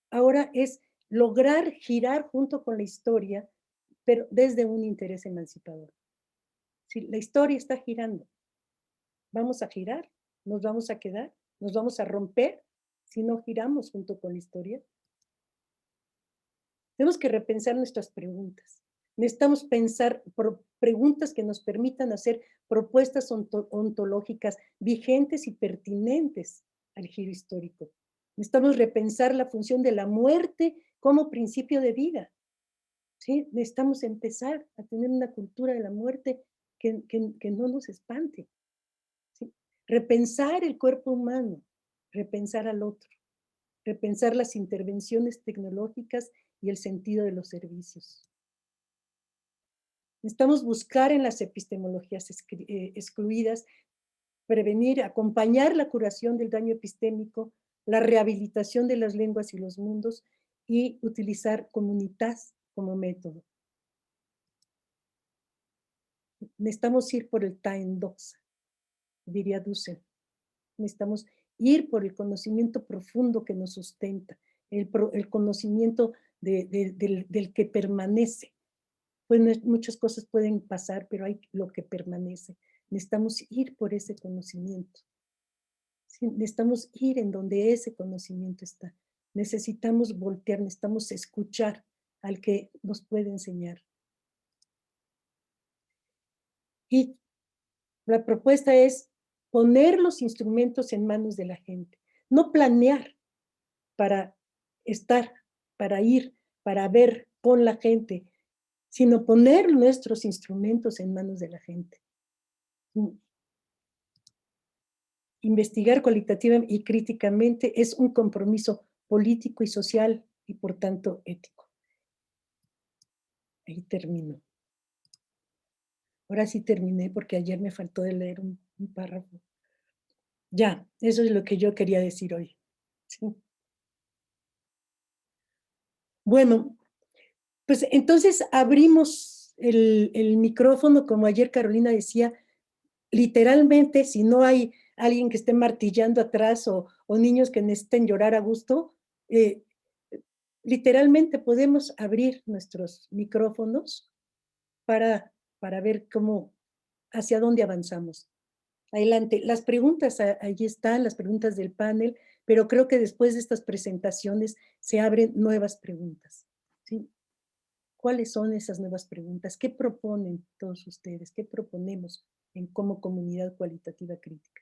ahora es lograr girar junto con la historia, pero desde un interés emancipador. Si la historia está girando, ¿vamos a girar? ¿Nos vamos a quedar? ¿Nos vamos a romper si no giramos junto con la historia? Tenemos que repensar nuestras preguntas. Necesitamos pensar preguntas que nos permitan hacer propuestas ontológicas vigentes y pertinentes al giro histórico. Necesitamos repensar la función de la muerte como principio de vida. ¿Sí? Necesitamos empezar a tener una cultura de la muerte que no nos espante. ¿Sí? Repensar el cuerpo humano, repensar al otro, repensar las intervenciones tecnológicas y el sentido de los servicios. Necesitamos buscar en las epistemologías excluidas, prevenir, acompañar la curación del daño epistémico, la rehabilitación de las lenguas y los mundos y utilizar comunitas como método. Necesitamos ir por el Time Doxa, diría Dussel. Necesitamos ir por el conocimiento profundo que nos sustenta, el conocimiento del que permanece. Pues muchas cosas pueden pasar, pero hay lo que permanece. Necesitamos ir por ese conocimiento. ¿Sí? Necesitamos ir en donde ese conocimiento está. Necesitamos voltear, necesitamos escuchar al que nos puede enseñar. Y la propuesta es poner los instrumentos en manos de la gente, no planear para estar, para ir, para ver con la gente, sino poner nuestros instrumentos en manos de la gente. Investigar cualitativa y críticamente es un compromiso político y social y por tanto ético. Ahí termino. Ahora sí terminé porque ayer me faltó de leer un párrafo. Ya, eso es lo que yo quería decir hoy. ¿Sí? Bueno, pues entonces abrimos el micrófono, como ayer Carolina decía, literalmente, si no hay alguien que esté martillando atrás o niños que necesiten llorar a gusto, literalmente podemos abrir nuestros micrófonos para ver cómo, hacia dónde avanzamos. Adelante, las preguntas, allí están, las preguntas del panel, pero creo que después de estas presentaciones se abren nuevas preguntas, ¿sí? ¿Cuáles son esas nuevas preguntas? ¿Qué proponen todos ustedes? ¿Qué proponemos como comunidad cualitativa crítica?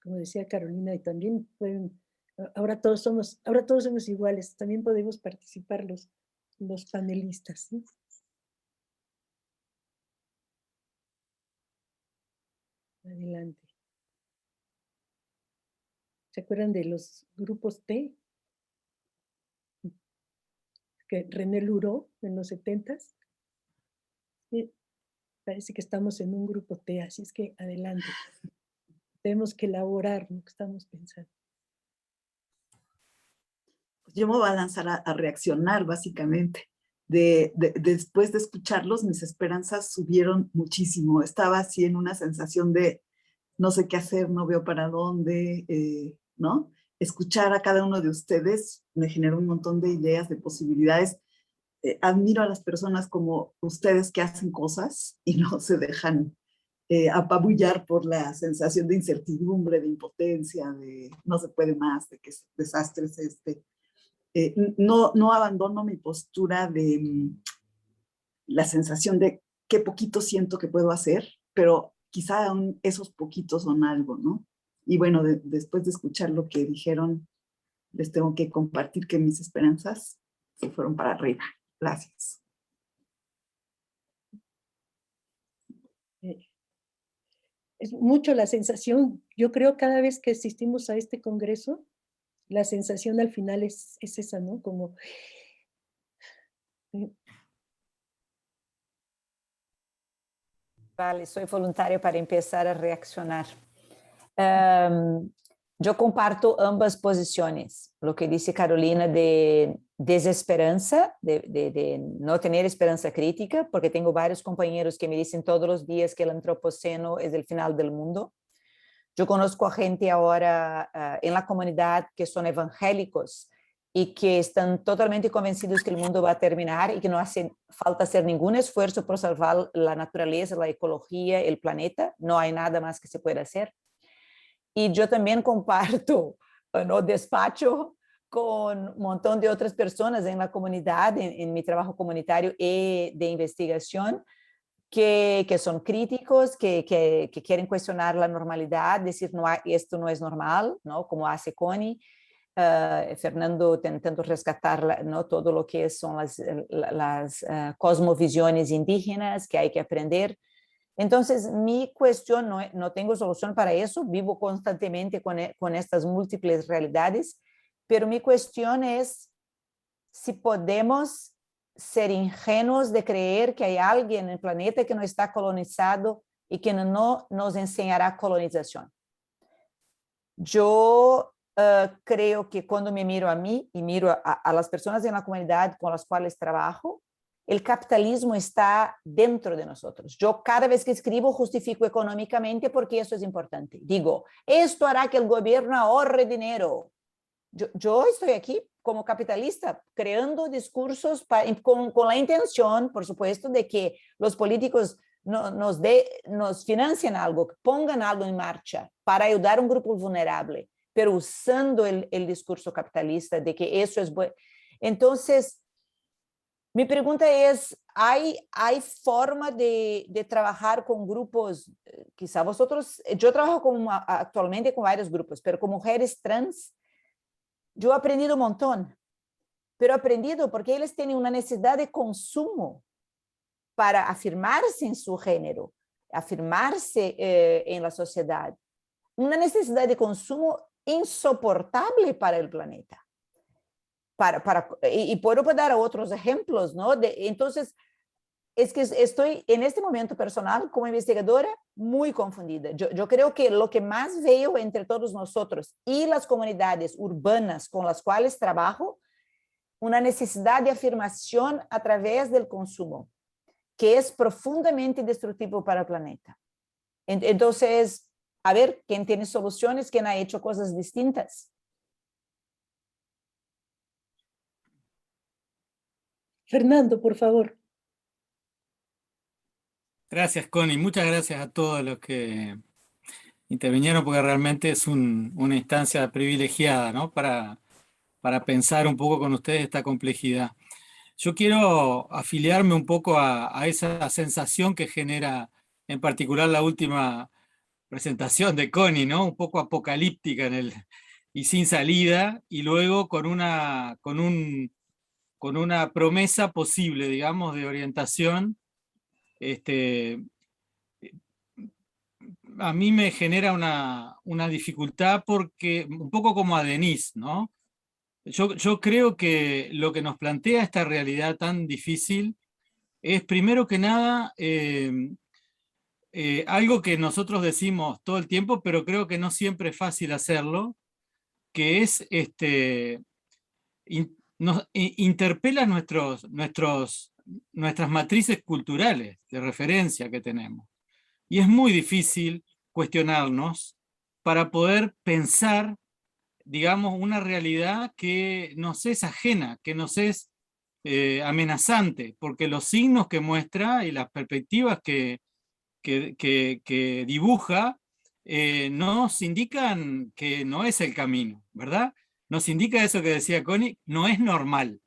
Como decía Carolina, y también pueden, ahora todos somos iguales, también podemos participar los panelistas, ¿sí? Adelante. ¿Se acuerdan de los grupos T? Que René Luró en los 70s. Sí, parece que estamos en un grupo T, así es que adelante. Tenemos que elaborar lo que estamos pensando. Yo me voy a lanzar a reaccionar, básicamente. Después de escucharlos, mis esperanzas subieron muchísimo. Estaba así en una sensación de no sé qué hacer, no veo para dónde, ¿no? Escuchar a cada uno de ustedes me generó un montón de ideas, de posibilidades. Admiro a las personas como ustedes que hacen cosas y no se dejan apabullar por la sensación de incertidumbre, de impotencia, de no se puede más, de que desastre es este. No abandono mi postura de la sensación de qué poquito siento que puedo hacer, pero quizá aún esos poquitos son algo, ¿no? Y bueno, después de escuchar lo que dijeron, les tengo que compartir que mis esperanzas se fueron para arriba. Gracias. Es mucho la sensación, yo creo cada vez que asistimos a este congreso, la sensación al final es esa, ¿no? Como... Vale, soy voluntaria para empezar a reaccionar. Yo comparto ambas posiciones, lo que dice Carolina de desesperanza, de no tener esperanza crítica, porque tengo varios compañeros que me dicen todos los días que el antropoceno es el final del mundo. Yo conozco a gente ahora en la comunidad que son evangélicos y que están totalmente convencidos que el mundo va a terminar y que no hace falta hacer ningún esfuerzo por salvar la naturaleza, la ecología, el planeta. No hay nada más que se pueda hacer. Y yo también comparto, ¿no?, despacho con un montón de otras personas en la comunidad, en mi trabajo comunitario y de investigación, que son críticos, que quieren cuestionar la normalidad, decir, no, esto no es normal, ¿no?, como hace Connie. Fernando tentando rescatar, ¿no?, todo lo que son las cosmovisiones indígenas que hay que aprender. Entonces, mi cuestión, no tengo solución para eso, vivo constantemente con estas múltiples realidades, pero mi cuestión es si podemos ser ingenuos de creer que hay alguien en el planeta que no está colonizado y que no nos enseñará colonización. Yo creo que cuando me miro a mí y miro a las personas en la comunidad con las cuales trabajo, el capitalismo está dentro de nosotros. Yo cada vez que escribo justifico económicamente porque eso es importante. Digo, esto hará que el gobierno ahorre dinero. Yo estoy aquí como capitalista creando discursos con la intención, por supuesto, de que los políticos nos financien algo, pongan algo en marcha para ayudar a un grupo vulnerable, pero usando el discurso capitalista de que eso es bueno. Entonces, Mi pregunta es, ¿hay forma de trabajar con grupos? Quizá vosotros, yo trabajo actualmente con varios grupos, pero con mujeres trans, yo he aprendido un montón, pero he aprendido porque ellos tienen una necesidad de consumo para afirmarse en su género, afirmarse en la sociedad. Una necesidad de consumo insoportable para el planeta. Y puedo dar otros ejemplos, ¿no? Entonces, es que estoy en este momento personal como investigadora muy confundida. Yo creo que lo que más veo entre todos nosotros y las comunidades urbanas con las cuales trabajo, una necesidad de afirmación a través del consumo, que es profundamente destructivo para el planeta. Entonces, a ver, ¿quién tiene soluciones? ¿Quién ha hecho cosas distintas? Fernando, por favor. Gracias, Connie. Muchas gracias a todos los que intervinieron, porque realmente es una instancia privilegiada, ¿no? Para pensar un poco con ustedes esta complejidad. Yo quiero afiliarme un poco a esa sensación que genera en particular la última presentación de Connie, ¿no? Un poco apocalíptica y sin salida, y luego con una promesa posible, digamos, de orientación. A mí me genera una dificultad porque, un poco como a Denise, ¿no? Yo creo que lo que nos plantea esta realidad tan difícil es, primero que nada, algo que nosotros decimos todo el tiempo, pero creo que no siempre es fácil hacerlo, que es, interpela nuestras matrices culturales de referencia que tenemos. Y es muy difícil cuestionarnos para poder pensar, digamos, una realidad que nos es ajena, que nos es amenazante, porque los signos que muestra y las perspectivas que dibuja nos indican que no es el camino, ¿verdad? Nos indica eso que decía Connie, no es normal.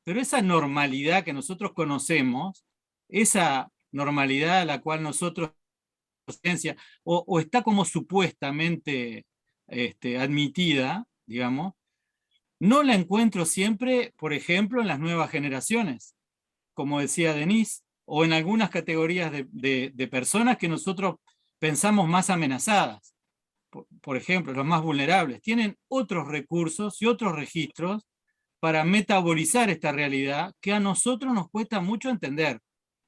Pero esa normalidad que nosotros conocemos, esa normalidad a la cual nosotros o está como supuestamente admitida, digamos, no la encuentro siempre, por ejemplo, en las nuevas generaciones, como decía Denise, o en algunas categorías de personas que nosotros pensamos más amenazadas. Por ejemplo, los más vulnerables, tienen otros recursos y otros registros para metabolizar esta realidad que a nosotros nos cuesta mucho entender.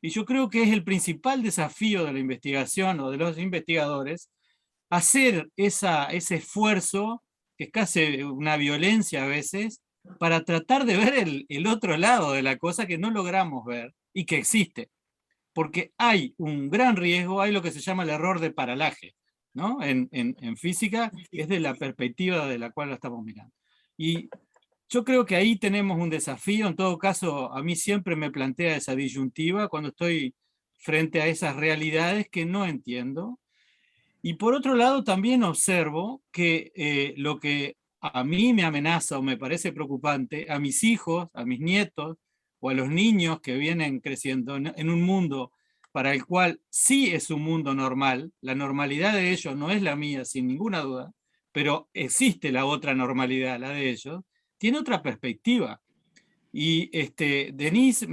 Y yo creo que es el principal desafío de la investigación o de los investigadores, hacer ese esfuerzo, que es casi una violencia a veces, para tratar de ver el otro lado de la cosa que no logramos ver y que existe. Porque hay un gran riesgo, hay lo que se llama el error de paralaje, ¿no? En física es de la perspectiva de la cual lo estamos mirando. Y yo creo que ahí tenemos un desafío. En todo caso, a mí siempre me plantea esa disyuntiva cuando estoy frente a esas realidades que no entiendo. Y por otro lado, también observo que lo que a mí me amenaza o me parece preocupante, a mis hijos, a mis nietos o a los niños que vienen creciendo en un mundo para el cual sí es un mundo normal, la normalidad de ellos no es la mía, sin ninguna duda, pero existe la otra normalidad, la de ellos, tiene otra perspectiva. Y Denise,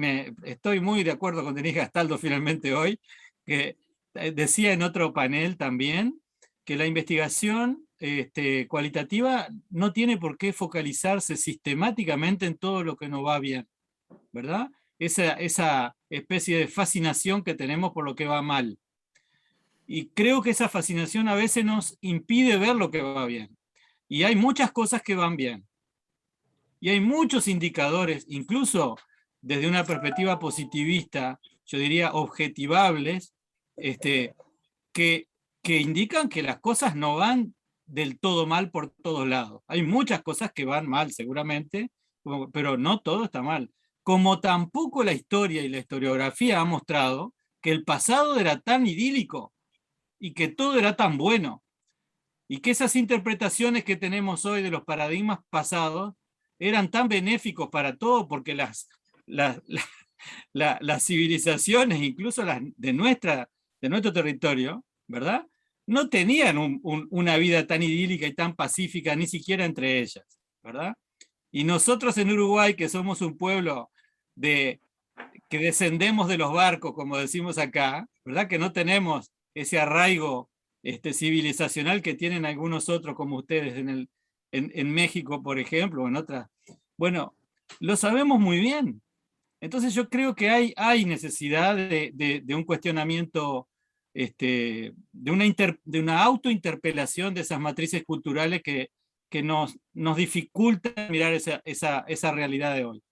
estoy muy de acuerdo con Denise Gastaldo finalmente hoy, que decía en otro panel también que la investigación cualitativa no tiene por qué focalizarse sistemáticamente en todo lo que no va bien, ¿verdad? Esa especie de fascinación que tenemos por lo que va mal. Y creo que esa fascinación a veces nos impide ver lo que va bien. Y hay muchas cosas que van bien. Y hay muchos indicadores, incluso desde una perspectiva positivista, yo diría objetivables, que indican que las cosas no van del todo mal por todos lados. Hay muchas cosas que van mal seguramente, pero no todo está mal. Como tampoco la historia y la historiografía ha mostrado que el pasado era tan idílico y que todo era tan bueno, y que esas interpretaciones que tenemos hoy de los paradigmas pasados eran tan benéficos para todo, porque las civilizaciones, incluso las de nuestro territorio, ¿verdad? No tenían una vida tan idílica y tan pacífica, ni siquiera entre ellas, ¿verdad? Y nosotros en Uruguay, que somos un pueblo que descendemos de los barcos, como decimos acá, ¿verdad? Que no tenemos ese arraigo civilizacional que tienen algunos otros, como ustedes en México, por ejemplo, o en otras. Bueno, lo sabemos muy bien. Entonces yo creo que hay necesidad de un cuestionamiento, de una autointerpelación de esas matrices culturales que nos dificultan mirar esa realidad de hoy.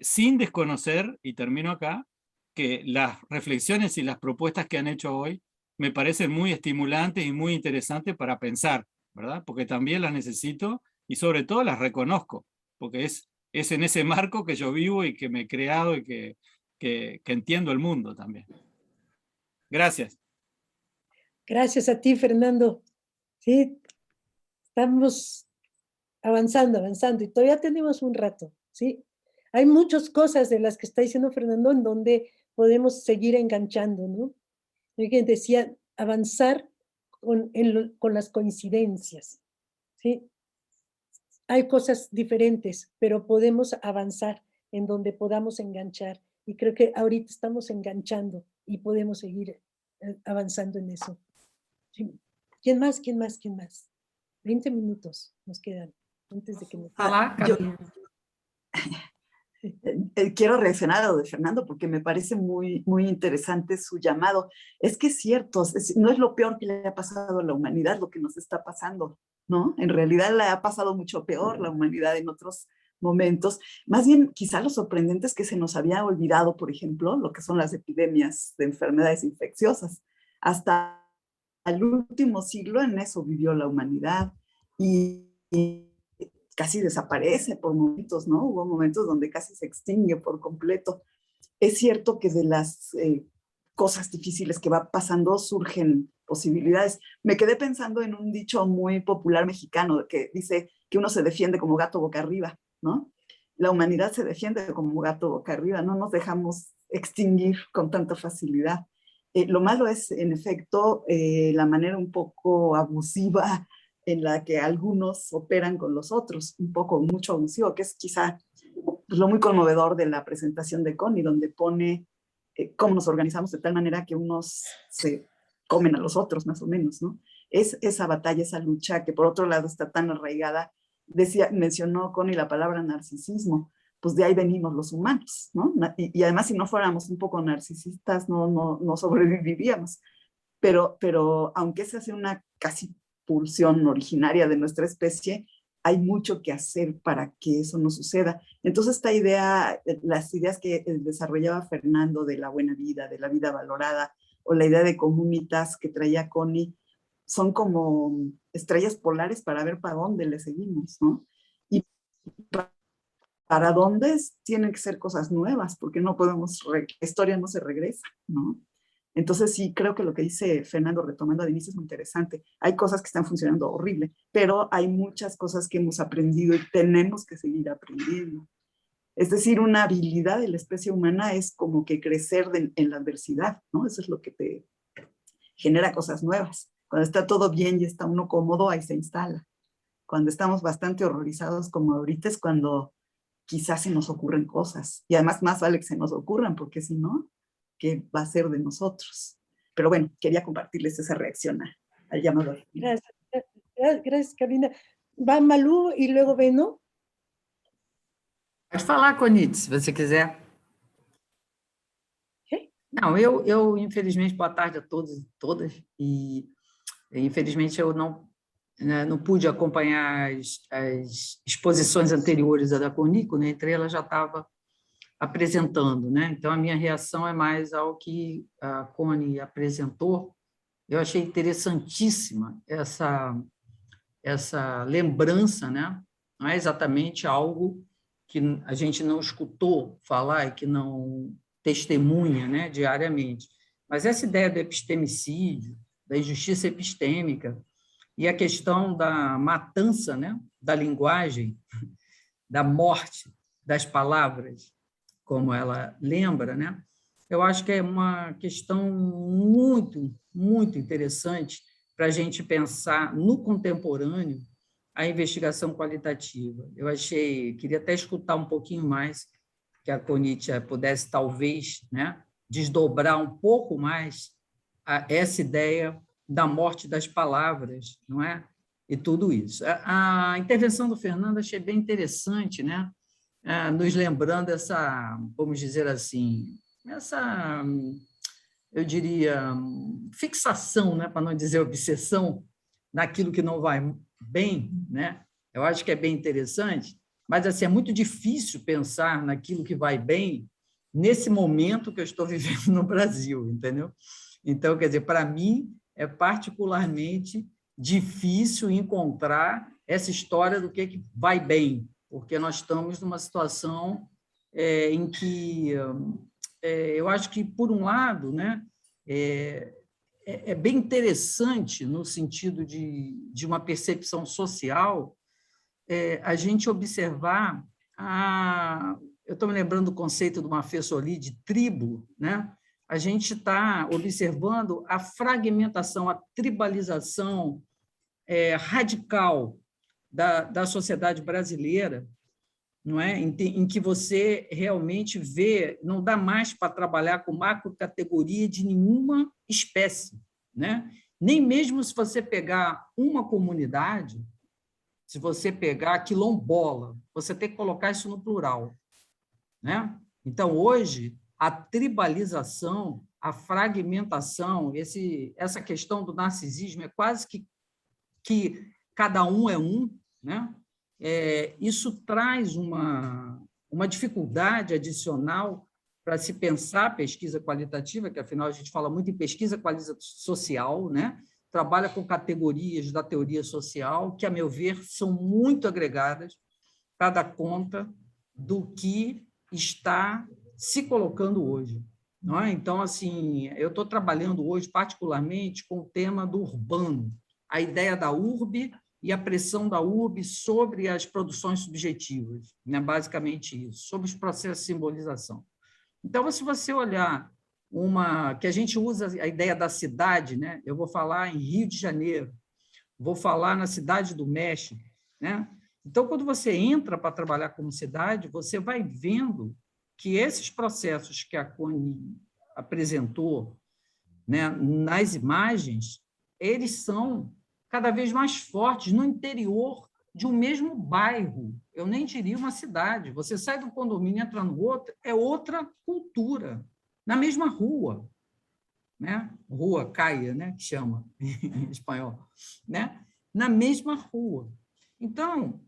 Sin desconocer, y termino acá, que las reflexiones y las propuestas que han hecho hoy me parecen muy estimulantes y muy interesantes para pensar, ¿verdad? Porque también las necesito y sobre todo las reconozco, porque es en ese marco que yo vivo y que me he creado y que entiendo el mundo también. Gracias. Gracias a ti, Fernando. Sí, estamos avanzando y todavía tenemos un rato, ¿sí? Hay muchas cosas de las que está diciendo Fernando en donde podemos seguir enganchando, ¿no? Alguien decía avanzar con las coincidencias, ¿sí? Hay cosas diferentes, pero podemos avanzar en donde podamos enganchar. Y creo que ahorita estamos enganchando y podemos seguir avanzando en eso. ¿Sí? ¿Quién más? 20 minutos nos quedan antes de que nos... Quiero reaccionar a lo de Fernando porque me parece muy, muy interesante su llamado. Es que es cierto, no es lo peor que le ha pasado a la humanidad lo que nos está pasando, ¿no? En realidad le ha pasado mucho peor la humanidad en otros momentos. Más bien, quizá lo sorprendente es que se nos había olvidado, por ejemplo, lo que son las epidemias de enfermedades infecciosas. Hasta el último siglo en eso vivió la humanidad y casi desaparece por momentos, ¿no? Hubo momentos donde casi se extingue por completo. Es cierto que de las cosas difíciles que va pasando surgen posibilidades. Me quedé pensando en un dicho muy popular mexicano que dice que uno se defiende como gato boca arriba, ¿no? La humanidad se defiende como gato boca arriba, no nos dejamos extinguir con tanta facilidad. Lo malo es, en efecto, la manera un poco abusiva en la que algunos operan con los otros, mucho abusivo, que es quizá pues, lo muy conmovedor de la presentación de Connie, donde pone cómo nos organizamos de tal manera que unos se comen a los otros, más o menos, ¿no? Es esa batalla, esa lucha que por otro lado está tan arraigada. Mencionó Connie la palabra narcisismo, pues de ahí venimos los humanos, ¿no? Y además si no fuéramos un poco narcisistas no sobreviviríamos. Pero aunque esa sea una casi pulsión originaria de nuestra especie, hay mucho que hacer para que eso no suceda. Entonces esta idea, las ideas que desarrollaba Fernando de la buena vida, de la vida valorada, o la idea de comunitas que traía Connie, son como estrellas polares para ver para dónde le seguimos, ¿no? Y para dónde tienen que ser cosas nuevas, porque no podemos, la historia no se regresa, ¿no? Entonces sí, creo que lo que dice Fernando, retomando a Denise, es muy interesante. Hay cosas que están funcionando horrible, pero hay muchas cosas que hemos aprendido y tenemos que seguir aprendiendo. Es decir, una habilidad de la especie humana es como que crecer en la adversidad, ¿no? Eso es lo que te genera cosas nuevas. Cuando está todo bien y está uno cómodo, ahí se instala. Cuando estamos bastante horrorizados como ahorita es cuando quizás se nos ocurren cosas. Y además más vale que se nos ocurran, porque si no, ¿qué va a ser de nosotros? Pero bueno, quería compartirles esa reacción al llamado. Gracias, Carolina. Va Malu e luego Beno. Pode falar, Connie, se você quiser. Okay. Não, eu infelizmente, boa tarde a todos e todas, e infelizmente eu não pude acompanhar as exposições anteriores à da Conico, né? Entre elas já estava apresentando, né? Então a minha reação é mais ao que a Connie apresentou. Eu achei interessantíssima essa lembrança, né? Não é exatamente algo que a gente não escutou falar e que não testemunha, né, diariamente, mas essa ideia do epistemicídio, da injustiça epistêmica e a questão da matança, né, da linguagem, da morte das palavras, como ela lembra, né? Eu acho que é uma questão muito, muito interessante para a gente pensar no contemporâneo a investigação qualitativa. Eu queria até escutar um pouquinho mais, que a Conitia pudesse, talvez, né, desdobrar um pouco mais essa ideia da morte das palavras, não é? E tudo isso. A intervenção do Fernando achei bem interessante, né? Nos lembrando essa, vamos dizer assim, essa, eu diria, fixação, né, para não dizer obsessão, naquilo que não vai bem, né? Eu acho que é bem interessante, mas assim, é muito difícil pensar naquilo que vai bem nesse momento que eu estou vivendo no Brasil, entendeu? Então, quer dizer, para mim, é particularmente difícil encontrar essa história do que vai bem, porque nós estamos numa situação em que eu acho que, por um lado, né, é bem interessante no sentido de uma percepção social a gente observar eu estou me lembrando do conceito do Mafessoli de tribo, né? A gente está observando a fragmentação, a tribalização radical da sociedade brasileira, não é? Em que você realmente vê, não dá mais para trabalhar com macrocategoria de nenhuma espécie, né? Nem mesmo se você pegar uma comunidade, se você pegar quilombola, você tem que colocar isso no plural, né? Então, hoje, a tribalização, a fragmentação, essa questão do narcisismo é quase que cada um é um, né? Isso traz uma dificuldade adicional para se pensar a pesquisa qualitativa, que, afinal, a gente fala muito em pesquisa qualitativa social, né? Trabalha com categorias da teoria social, que, a meu ver, são muito agregadas para dar conta do que está se colocando hoje. Não é? Então, assim, eu estou trabalhando hoje, particularmente, com o tema do urbano, a ideia da urbe e a pressão da urbe sobre as produções subjetivas, né? Basicamente isso, sobre os processos de simbolização. Então, se você olhar que a gente usa a ideia da cidade, né? Eu vou falar em Rio de Janeiro, vou falar na Cidade do México, né? Então, quando você entra para trabalhar como cidade, você vai vendo que esses processos que a Coni apresentou, né, nas imagens, eles são cada vez mais fortes no interior de um mesmo bairro. Eu nem diria uma cidade. Você sai do condomínio e entra no outro, é outra cultura, na mesma rua, né? Rua Caia, né? Que chama em espanhol, né? Na mesma rua. Então,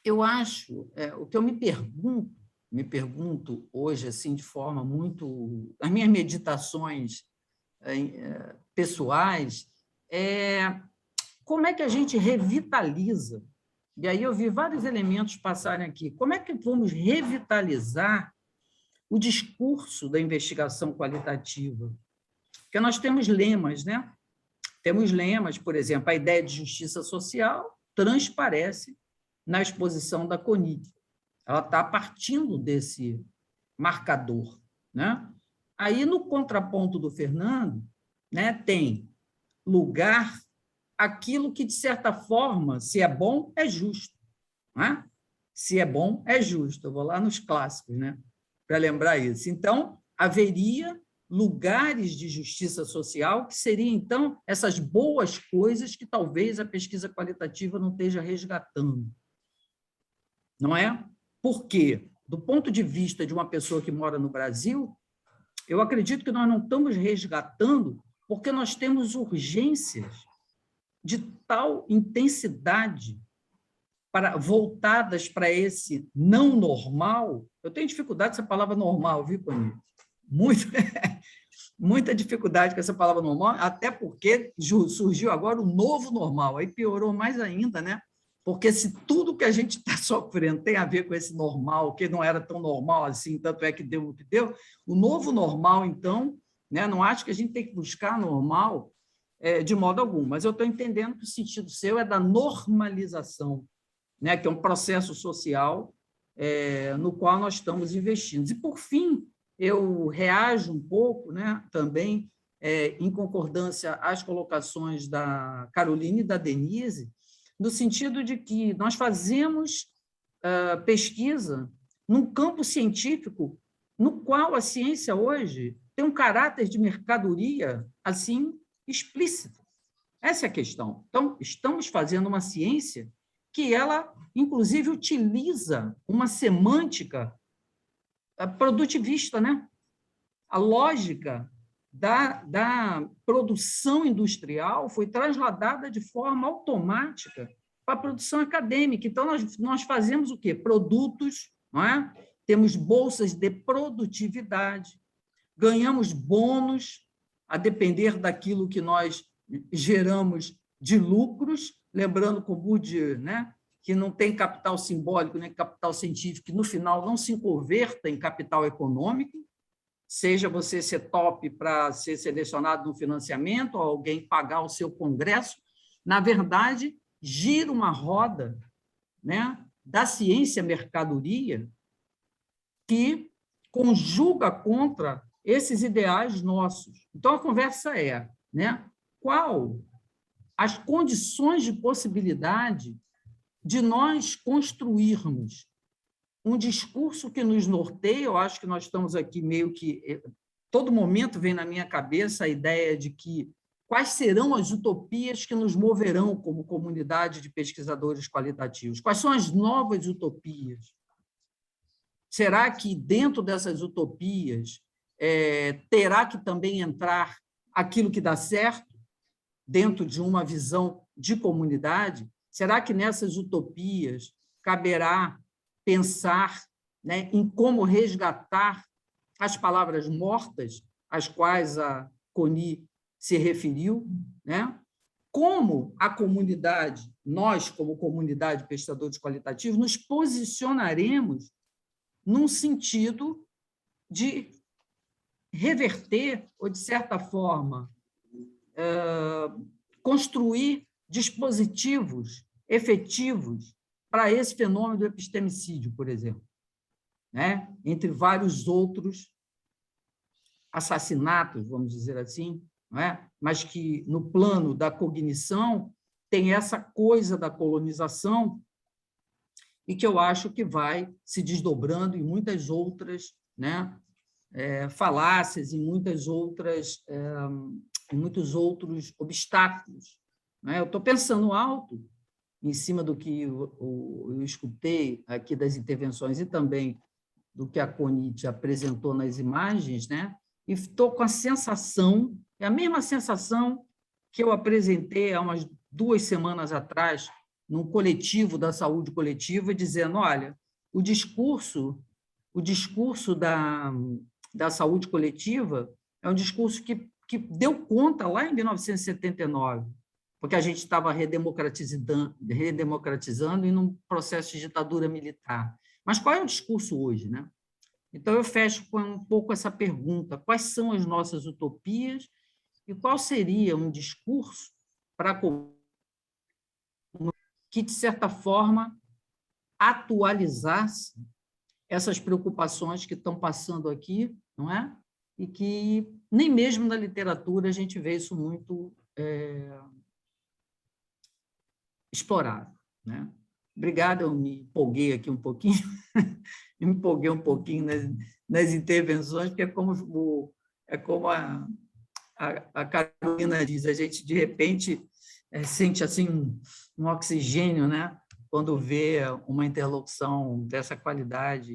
eu acho, o que eu me pergunto hoje, assim, de forma muito... As minhas meditações pessoais como é que a gente revitaliza? E aí eu vi vários elementos passarem aqui. Como é que vamos revitalizar o discurso da investigação qualitativa? Porque nós temos lemas, né? Temos lemas, por exemplo, a ideia de justiça social transparece na exposição da Coni. Ela está partindo desse marcador, né? Aí, no contraponto do Fernando, né, tem lugar aquilo que, de certa forma, se é bom, é justo. Né? Se é bom, é justo. Eu vou lá nos clássicos, né, para lembrar isso. Então, haveria lugares de justiça social que seriam, então, essas boas coisas que talvez a pesquisa qualitativa não esteja resgatando. Não é? Por quê? Do ponto de vista de uma pessoa que mora no Brasil, eu acredito que nós não estamos resgatando porque nós temos urgências de tal intensidade voltadas para esse não normal. Eu tenho dificuldade com essa palavra normal, viu, Coni? Muita dificuldade com essa palavra normal, até porque surgiu agora o novo normal, aí piorou mais ainda, né? Porque se tudo que a gente está sofrendo tem a ver com esse normal, que não era tão normal assim, tanto é que deu o que deu, o novo normal, então, né, não acho que a gente tem que buscar normal de modo algum, mas eu estou entendendo que o sentido seu é da normalização, né, que é um processo social no qual nós estamos investindo. E, por fim, eu reajo um pouco, né, também, em concordância às colocações da Carolina e da Denise, no sentido de que nós fazemos pesquisa num campo científico no qual a ciência hoje tem um caráter de mercadoria assim explícito. Essa é a questão. Então, estamos fazendo uma ciência que ela, inclusive, utiliza uma semântica produtivista, né? A lógica da produção industrial foi trasladada de forma automática para a produção acadêmica. Então, nós fazemos o quê? Produtos, não é? Temos bolsas de produtividade, ganhamos bônus a depender daquilo que nós geramos de lucros, lembrando com Bourdieu, né, que não tem capital simbólico nem capital científico, que no final não se converta em capital econômico, seja você ser top para ser selecionado no financiamento, ou alguém pagar o seu congresso, na verdade, gira uma roda, né, da ciência-mercadoria que conjuga contra esses ideais nossos. Então, a conversa é, né, qual as condições de possibilidade de nós construirmos um discurso que nos norteia. Eu acho que nós estamos aqui meio que... Todo momento vem na minha cabeça a ideia de que quais serão as utopias que nos moverão como comunidade de pesquisadores qualitativos? Quais são as novas utopias? Será que dentro dessas utopias terá que também entrar aquilo que dá certo, dentro de uma visão de comunidade? Será que nessas utopias caberá pensar, né, em como resgatar as palavras mortas, às quais a Coni se referiu, né? Como a comunidade, nós, como comunidade de pesquisadores qualitativos, nos posicionaremos num sentido de reverter, ou, de certa forma, construir dispositivos efetivos para esse fenômeno do epistemicídio, por exemplo, né? Entre vários outros assassinatos, vamos dizer assim, não é? Mas que, no plano da cognição, tem essa coisa da colonização e que eu acho que vai se desdobrando em muitas outras, né, falácias, em muitas outras, em muitos outros obstáculos, né? Eu estou pensando alto em cima do que eu escutei aqui das intervenções e também do que a Coni apresentou nas imagens, né? E estou com a sensação, é a mesma sensação que eu apresentei há umas 2 semanas atrás, num coletivo da saúde coletiva, dizendo, olha, o discurso da saúde coletiva é um discurso que deu conta lá em 1979, porque a gente estava redemocratizando e num processo de ditadura militar. Mas qual é o discurso hoje, né? Então, eu fecho com um pouco essa pergunta: quais são as nossas utopias e qual seria um discurso para que, de certa forma, atualizasse essas preocupações que estão passando aqui, não é? E que nem mesmo na literatura a gente vê isso muito explorado, né? Obrigada, eu me empolguei aqui um pouquinho, me empolguei um pouquinho nas intervenções, porque é como a Carolina diz, a gente, de repente, sente assim um oxigênio, né, quando vê uma interlocução dessa qualidade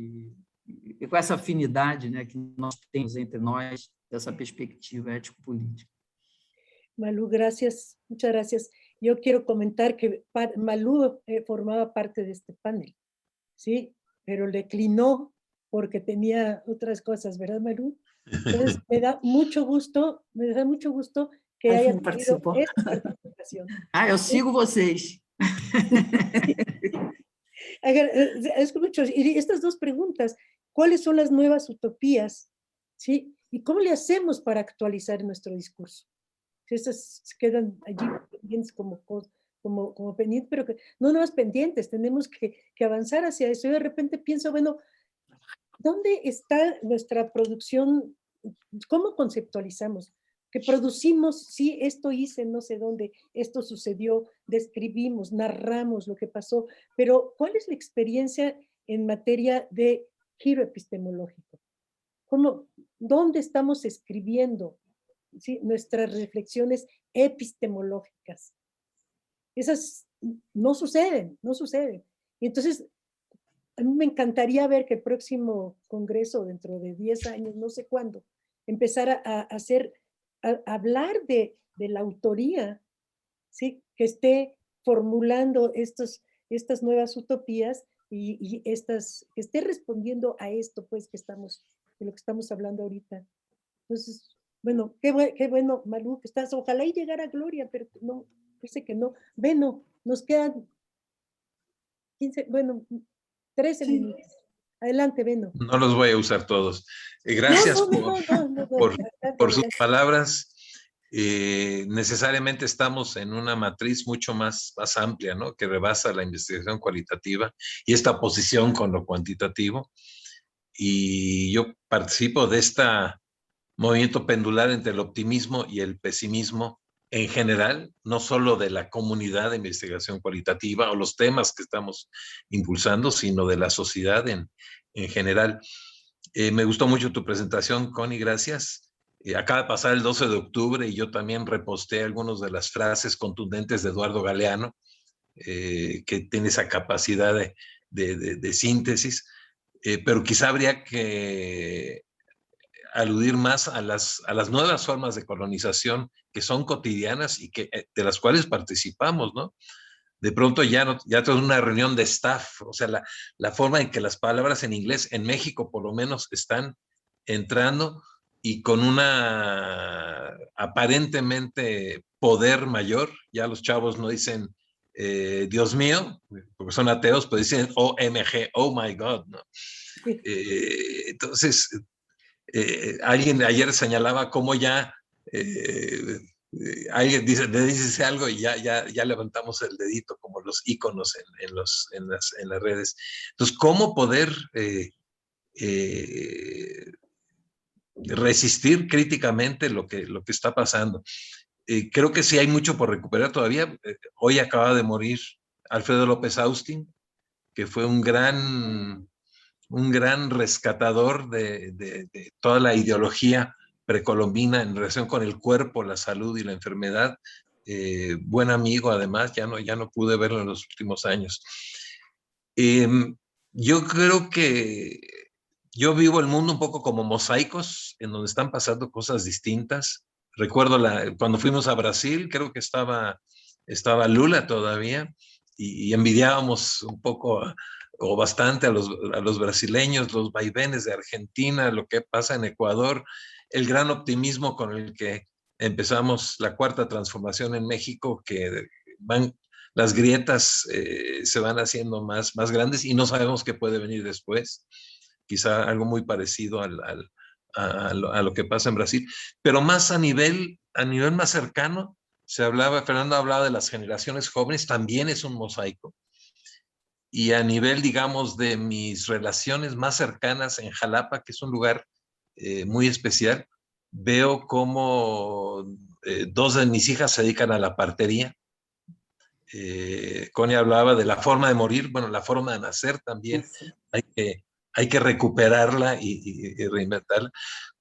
e com essa afinidade, né, que nós temos entre nós, dessa perspectiva ético-política. Malu, gracias, muchas gracias. Yo quiero comentar que Malu formaba parte de este panel, ¿sí? Pero declinó porque tenía otras cosas, ¿verdad, Malu? Entonces, me da mucho gusto que haya tenido esta participación. Eu sigo vocês. Y estas 2 preguntas, ¿cuáles son las nuevas utopías? ¿Sí? ¿Y cómo le hacemos para actualizar nuestro discurso? Estas quedan allí pendientes como como pendientes, pero que no nuevas pendientes, tenemos que avanzar hacia eso. Y de repente pienso, bueno, ¿dónde está nuestra producción? ¿Cómo conceptualizamos? Que producimos, sí, esto hice no sé dónde, esto sucedió, describimos, narramos lo que pasó, pero ¿cuál es la experiencia en materia de giro epistemológico? ¿Dónde estamos escribiendo, ¿sí?, nuestras reflexiones epistemológicas? Esas no suceden. Y entonces, a mí me encantaría ver que el próximo congreso, dentro de 10 años, no sé cuándo, empezara a hablar de la autoría, ¿sí?, que esté formulando estas nuevas utopías y que esté respondiendo a esto, pues, de lo que estamos hablando ahorita. Entonces, bueno, qué bueno, Malú, que estás. Ojalá y llegara a Gloria, pero no, parece que no. Beno, nos quedan 13 Sí. minutos. Adelante, Beno. No los voy a usar todos. No, Gracias no, por sus adelante. palabras. Necesariamente estamos en una matriz mucho más amplia, ¿no?, que rebasa la investigación cualitativa y esta posición con lo cuantitativo. Y yo participo de este movimiento pendular entre el optimismo y el pesimismo en general, no solo de la comunidad de investigación cualitativa o los temas que estamos impulsando, sino de la sociedad en general. Me gustó mucho tu presentación, Connie, gracias. Acaba de pasar el 12 de octubre y yo también reposté algunas de las frases contundentes de Eduardo Galeano, que tiene esa capacidad de síntesis, pero quizá habría que aludir más a las nuevas formas de colonización que son cotidianas y de las cuales participamos, ¿no? De pronto ya tenemos una reunión de staff, o sea, la forma en que las palabras en inglés en México por lo menos están entrando y con una aparentemente poder mayor. Ya los chavos no dicen Dios mío, porque son ateos, pero dicen OMG, oh my God, ¿no? Entonces, alguien ayer señalaba cómo ya alguien le dice algo y ya levantamos el dedito, como los íconos en las redes. Entonces, ¿cómo poder resistir críticamente lo que está pasando? Creo que sí hay mucho por recuperar todavía. Hoy acaba de morir Alfredo López Austin, que fue un gran rescatador de toda la ideología precolombina en relación con el cuerpo, la salud y la enfermedad. Buen amigo, además, ya no pude verlo en los últimos años. Yo creo que yo vivo el mundo un poco como mosaicos, en donde están pasando cosas distintas. Recuerdo cuando fuimos a Brasil, creo que estaba Lula todavía, y envidiábamos un poco o bastante a los brasileños, los vaivenes de Argentina, lo que pasa en Ecuador, el gran optimismo con el que empezamos la cuarta transformación en México, que las grietas se van haciendo más grandes y no sabemos qué puede venir después. Quizá algo muy parecido a lo que pasa en Brasil, pero más a nivel más cercano. Fernando hablaba de las generaciones jóvenes, también es un mosaico. Y a nivel, digamos, de mis relaciones más cercanas en Jalapa, que es un lugar muy especial, veo cómo 2 de mis hijas se dedican a la partería. Connie hablaba de la forma de morir, bueno, la forma de nacer también, hay que recuperarla y reinventarla.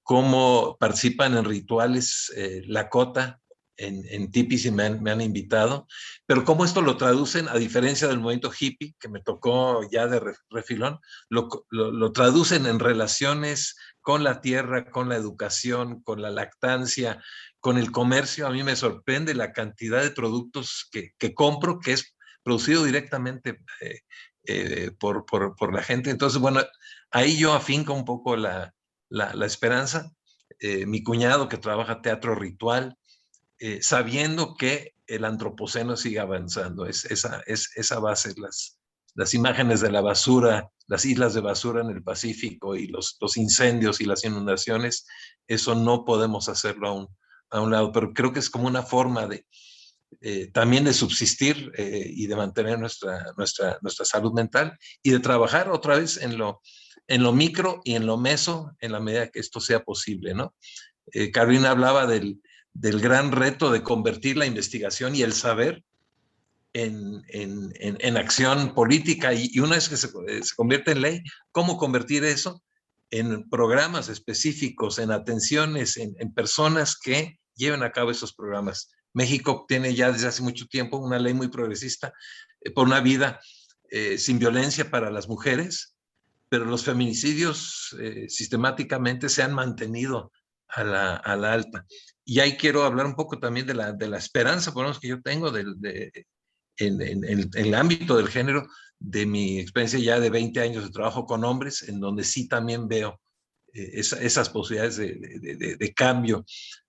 Cómo participan en rituales Lakota, en tipis, y me han invitado, pero cómo esto lo traducen, a diferencia del movimiento hippie, que me tocó ya de refilón, lo traducen en relaciones con la tierra, con la educación, con la lactancia, con el comercio. A mí me sorprende la cantidad de productos que compro, que es producido directamente por la gente. Entonces, bueno, ahí yo afinco un poco la esperanza. Mi cuñado, que trabaja teatro ritual, sabiendo que el antropoceno sigue avanzando. Esa base, las imágenes de la basura, las islas de basura en el Pacífico y los incendios y las inundaciones, eso no podemos hacerlo a un lado, pero creo que es como una forma también de subsistir y de mantener nuestra salud mental y de trabajar otra vez en lo micro y en lo meso en la medida que esto sea posible, ¿no? Carolina hablaba del gran reto de convertir la investigación y el saber en acción política y una vez que se convierte en ley, ¿cómo convertir eso en programas específicos, en atenciones, en personas que lleven a cabo esos programas? México tiene ya desde hace mucho tiempo una ley muy progresista por una vida sin violencia para las mujeres, pero los feminicidios sistemáticamente se han mantenido a la alta. Y ahí quiero hablar un poco también de la esperanza, por lo menos que yo tengo en el ámbito del género, de mi experiencia ya de 20 años de trabajo con hombres, en donde sí también veo esas posibilidades de cambio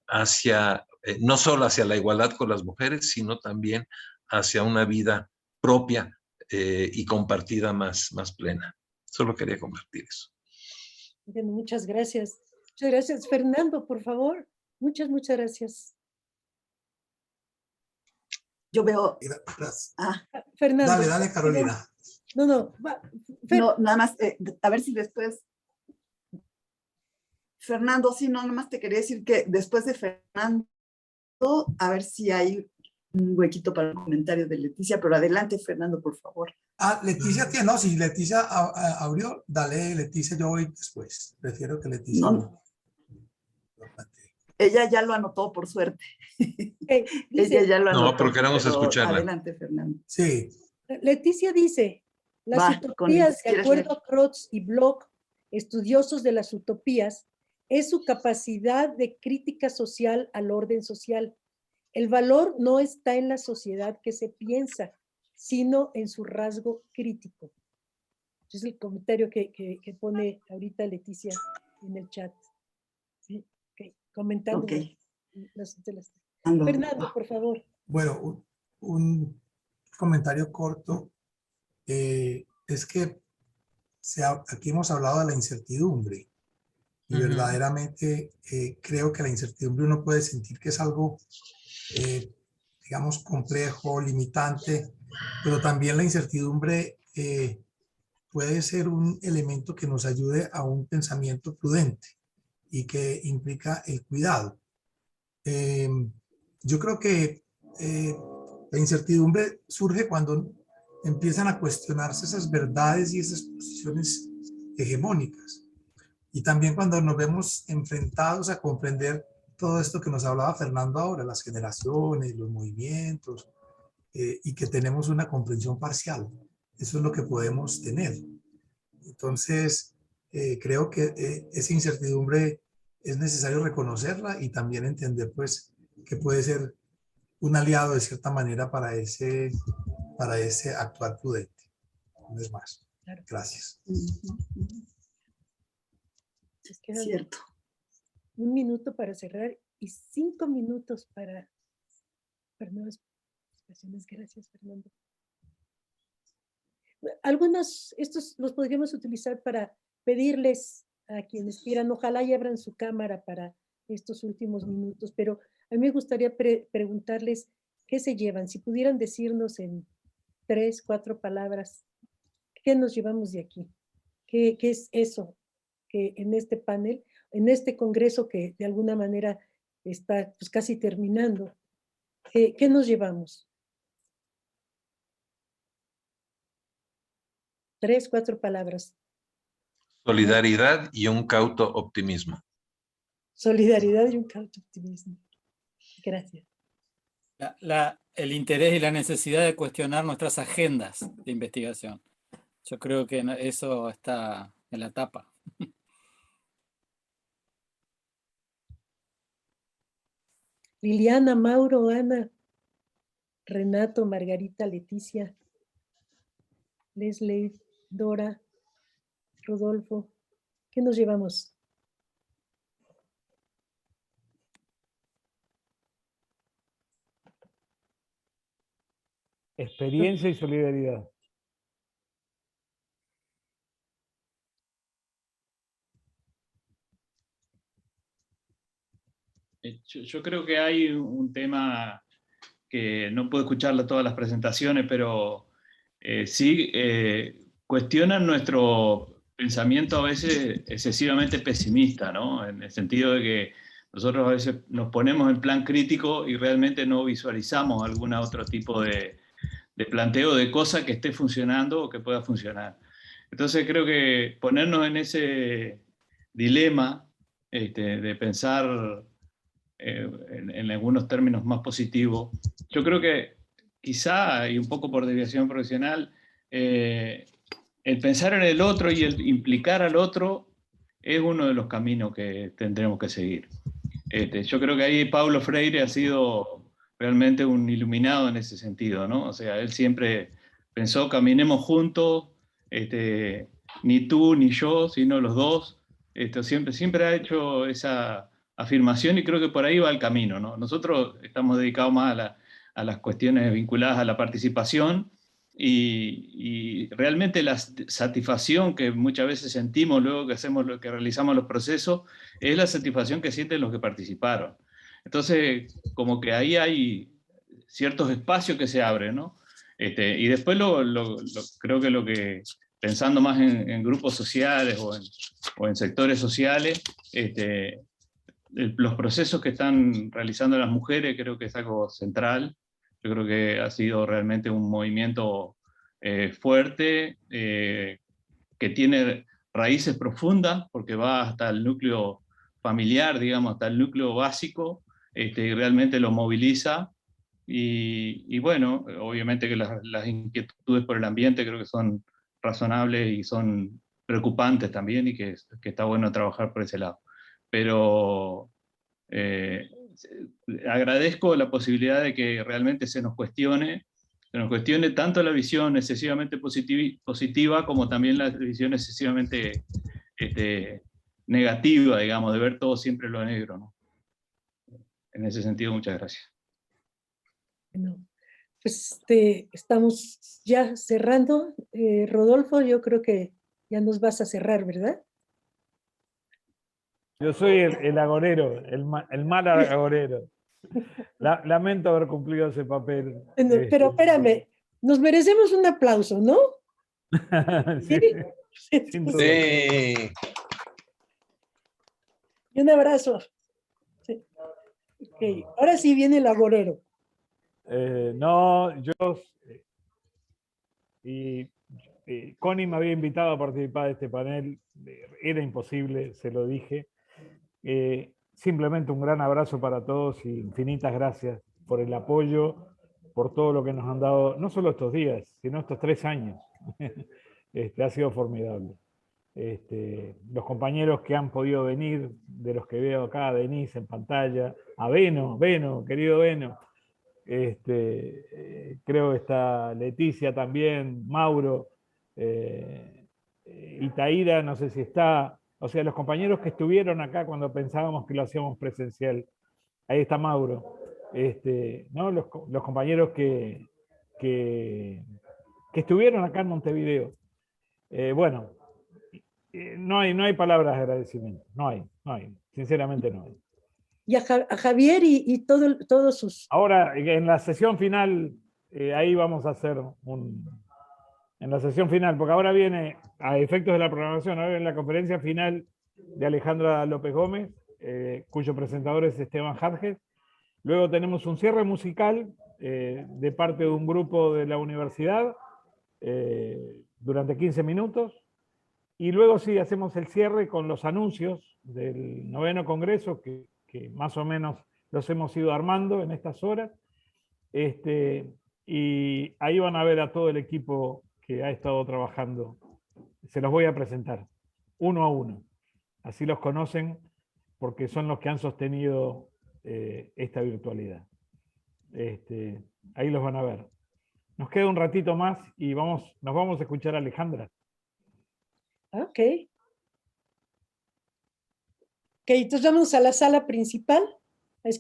hacia, no solo hacia la igualdad con las mujeres, sino también hacia una vida propia y compartida más plena. Solo quería compartir eso. Bueno, muchas gracias. Muchas gracias. Fernando, por favor. Muchas gracias. Yo veo... Fernando. Dale, Carolina. No. No, nada más, a ver si después... Fernando, sí, no, nada más te quería decir que después de Fernando, a ver si hay un huequito para el comentario de Leticia, pero adelante, Fernando, por favor. Leticia tiene, no, si Leticia abrió, dale, Leticia, yo voy después. Prefiero que Leticia no. Ella ya lo anotó, por suerte. Dice, ella ya lo anotó. No, pero queremos escucharla. Adelante, Fernando. Sí. Leticia dice, las utopías, de acuerdo a Krotz y Bloch, estudiosos de las utopías, es su capacidad de crítica social al orden social. El valor no está en la sociedad que se piensa, sino en su rasgo crítico. Es el comentario que pone ahorita Leticia en el chat. ¿Sí? Okay. Comentando. Okay. Fernando, por favor. Bueno, un comentario corto. Es que aquí hemos hablado de la incertidumbre y verdaderamente creo que la incertidumbre uno puede sentir que es algo, digamos, complejo, limitante, pero también la incertidumbre puede ser un elemento que nos ayude a un pensamiento prudente y que implica el cuidado. Yo creo que la incertidumbre surge cuando empiezan a cuestionarse esas verdades y esas posiciones hegemónicas. Y también cuando nos vemos enfrentados a comprender todo esto que nos hablaba Fernando ahora, las generaciones, los movimientos, y que tenemos una comprensión parcial. Eso es lo que podemos tener. Entonces, creo que esa incertidumbre es necesario reconocerla y también entender pues que puede ser un aliado de cierta manera para ese actuar prudente. No es más. Gracias. Cierto. 1 minuto para cerrar y 5 minutos para nuevas expresiones. Gracias, Fernando. Algunos, estos los podríamos utilizar para pedirles a quienes quieran, ojalá y abran su cámara para estos últimos minutos, pero a mí me gustaría preguntarles qué se llevan, si pudieran decirnos en 3, 4 palabras, ¿qué nos llevamos de aquí? ¿Qué es eso que en este panel, en este congreso que de alguna manera está pues, casi terminando, ¿qué nos llevamos? 3, 4 palabras. Solidaridad y un cauto optimismo. Solidaridad y un cauto optimismo. Gracias. El interés y la necesidad de cuestionar nuestras agendas de investigación. Yo creo que eso está en la tapa. Liliana, Mauro, Ana, Renato, Margarita, Leticia, Leslie, Dora, Rodolfo, ¿qué nos llevamos? Experiencia y solidaridad. Yo creo que hay un tema que no puedo escucharla todas las presentaciones, pero sí cuestionan nuestro pensamiento a veces excesivamente pesimista, ¿no? En el sentido de que nosotros a veces nos ponemos en plan crítico y realmente no visualizamos algún otro tipo de planteo de cosa que esté funcionando o que pueda funcionar. Entonces creo que ponernos en ese dilema de pensar en algunos términos más positivos, yo creo que quizá, y un poco por desviación profesional, el pensar en el otro y el implicar al otro es uno de los caminos que tendremos que seguir. Yo creo que ahí Paulo Freire ha sido realmente un iluminado en ese sentido, ¿no? O sea, él siempre pensó, caminemos juntos, ni tú ni yo, sino los dos. Siempre ha hecho esa afirmación y creo que por ahí va el camino, ¿no? Nosotros estamos dedicados más a las cuestiones vinculadas a la participación y realmente la satisfacción que muchas veces sentimos luego que realizamos los procesos es la satisfacción que sienten los que participaron. Entonces, como que ahí hay ciertos espacios que se abren, ¿no? Y después creo que lo que, pensando más en grupos sociales o en sectores sociales, los procesos que están realizando las mujeres creo que es algo central. Yo creo que ha sido realmente un movimiento fuerte, que tiene raíces profundas, porque va hasta el núcleo familiar, digamos, hasta el núcleo básico, y realmente lo moviliza. Y bueno, obviamente que las inquietudes por el ambiente creo que son razonables y son preocupantes también, y que está bueno trabajar por ese lado. Pero agradezco la posibilidad de que realmente se nos cuestione tanto la visión excesivamente positiva como también la visión excesivamente negativa, digamos, de ver todo siempre lo negro, ¿no? En ese sentido, muchas gracias. Bueno, pues estamos ya cerrando. Rodolfo, yo creo que ya nos vas a cerrar, ¿verdad? Yo soy el agorero, el mal agorero. Lamento haber cumplido ese papel. Pero espérame, nos merecemos un aplauso, ¿no? Sí, sin duda. Sí. Y un abrazo. Sí. Okay. Ahora sí viene el agorero. No, yo Connie me había invitado a participar de este panel, era imposible, se lo dije. Simplemente un gran abrazo para todos y infinitas gracias por el apoyo, por todo lo que nos han dado, no solo estos días, sino estos 3 años. Ha sido formidable. Los compañeros que han podido venir, de los que veo acá, Denise en pantalla, a Beno, querido Beno, creo que está Leticia también, Mauro, Itaíra, no sé si está, o sea, los compañeros que estuvieron acá cuando pensábamos que lo hacíamos presencial, ahí está Mauro, ¿no? Los compañeros que estuvieron acá en Montevideo. Bueno, no hay palabras de agradecimiento, no hay, sinceramente no hay. Y a Javier y todos sus... Ahora, en la sesión final, ahí vamos a hacer en la sesión final, porque ahora viene, a efectos de la programación, ahora viene la conferencia final de Alejandra López Gómez, cuyo presentador es Esteban Jarges. Luego tenemos un cierre musical de parte de un grupo de la universidad durante 15 minutos. Y luego sí, hacemos el cierre con los anuncios del 9º Congreso, que más o menos los hemos ido armando en estas horas. Y ahí van a ver a todo el equipo que ha estado trabajando. Se los voy a presentar, uno a uno. Así los conocen, porque son los que han sostenido esta virtualidad. Ahí los van a ver. Nos queda un ratito más y nos vamos a escuchar a Alejandra. Ok, entonces vamos a la sala principal.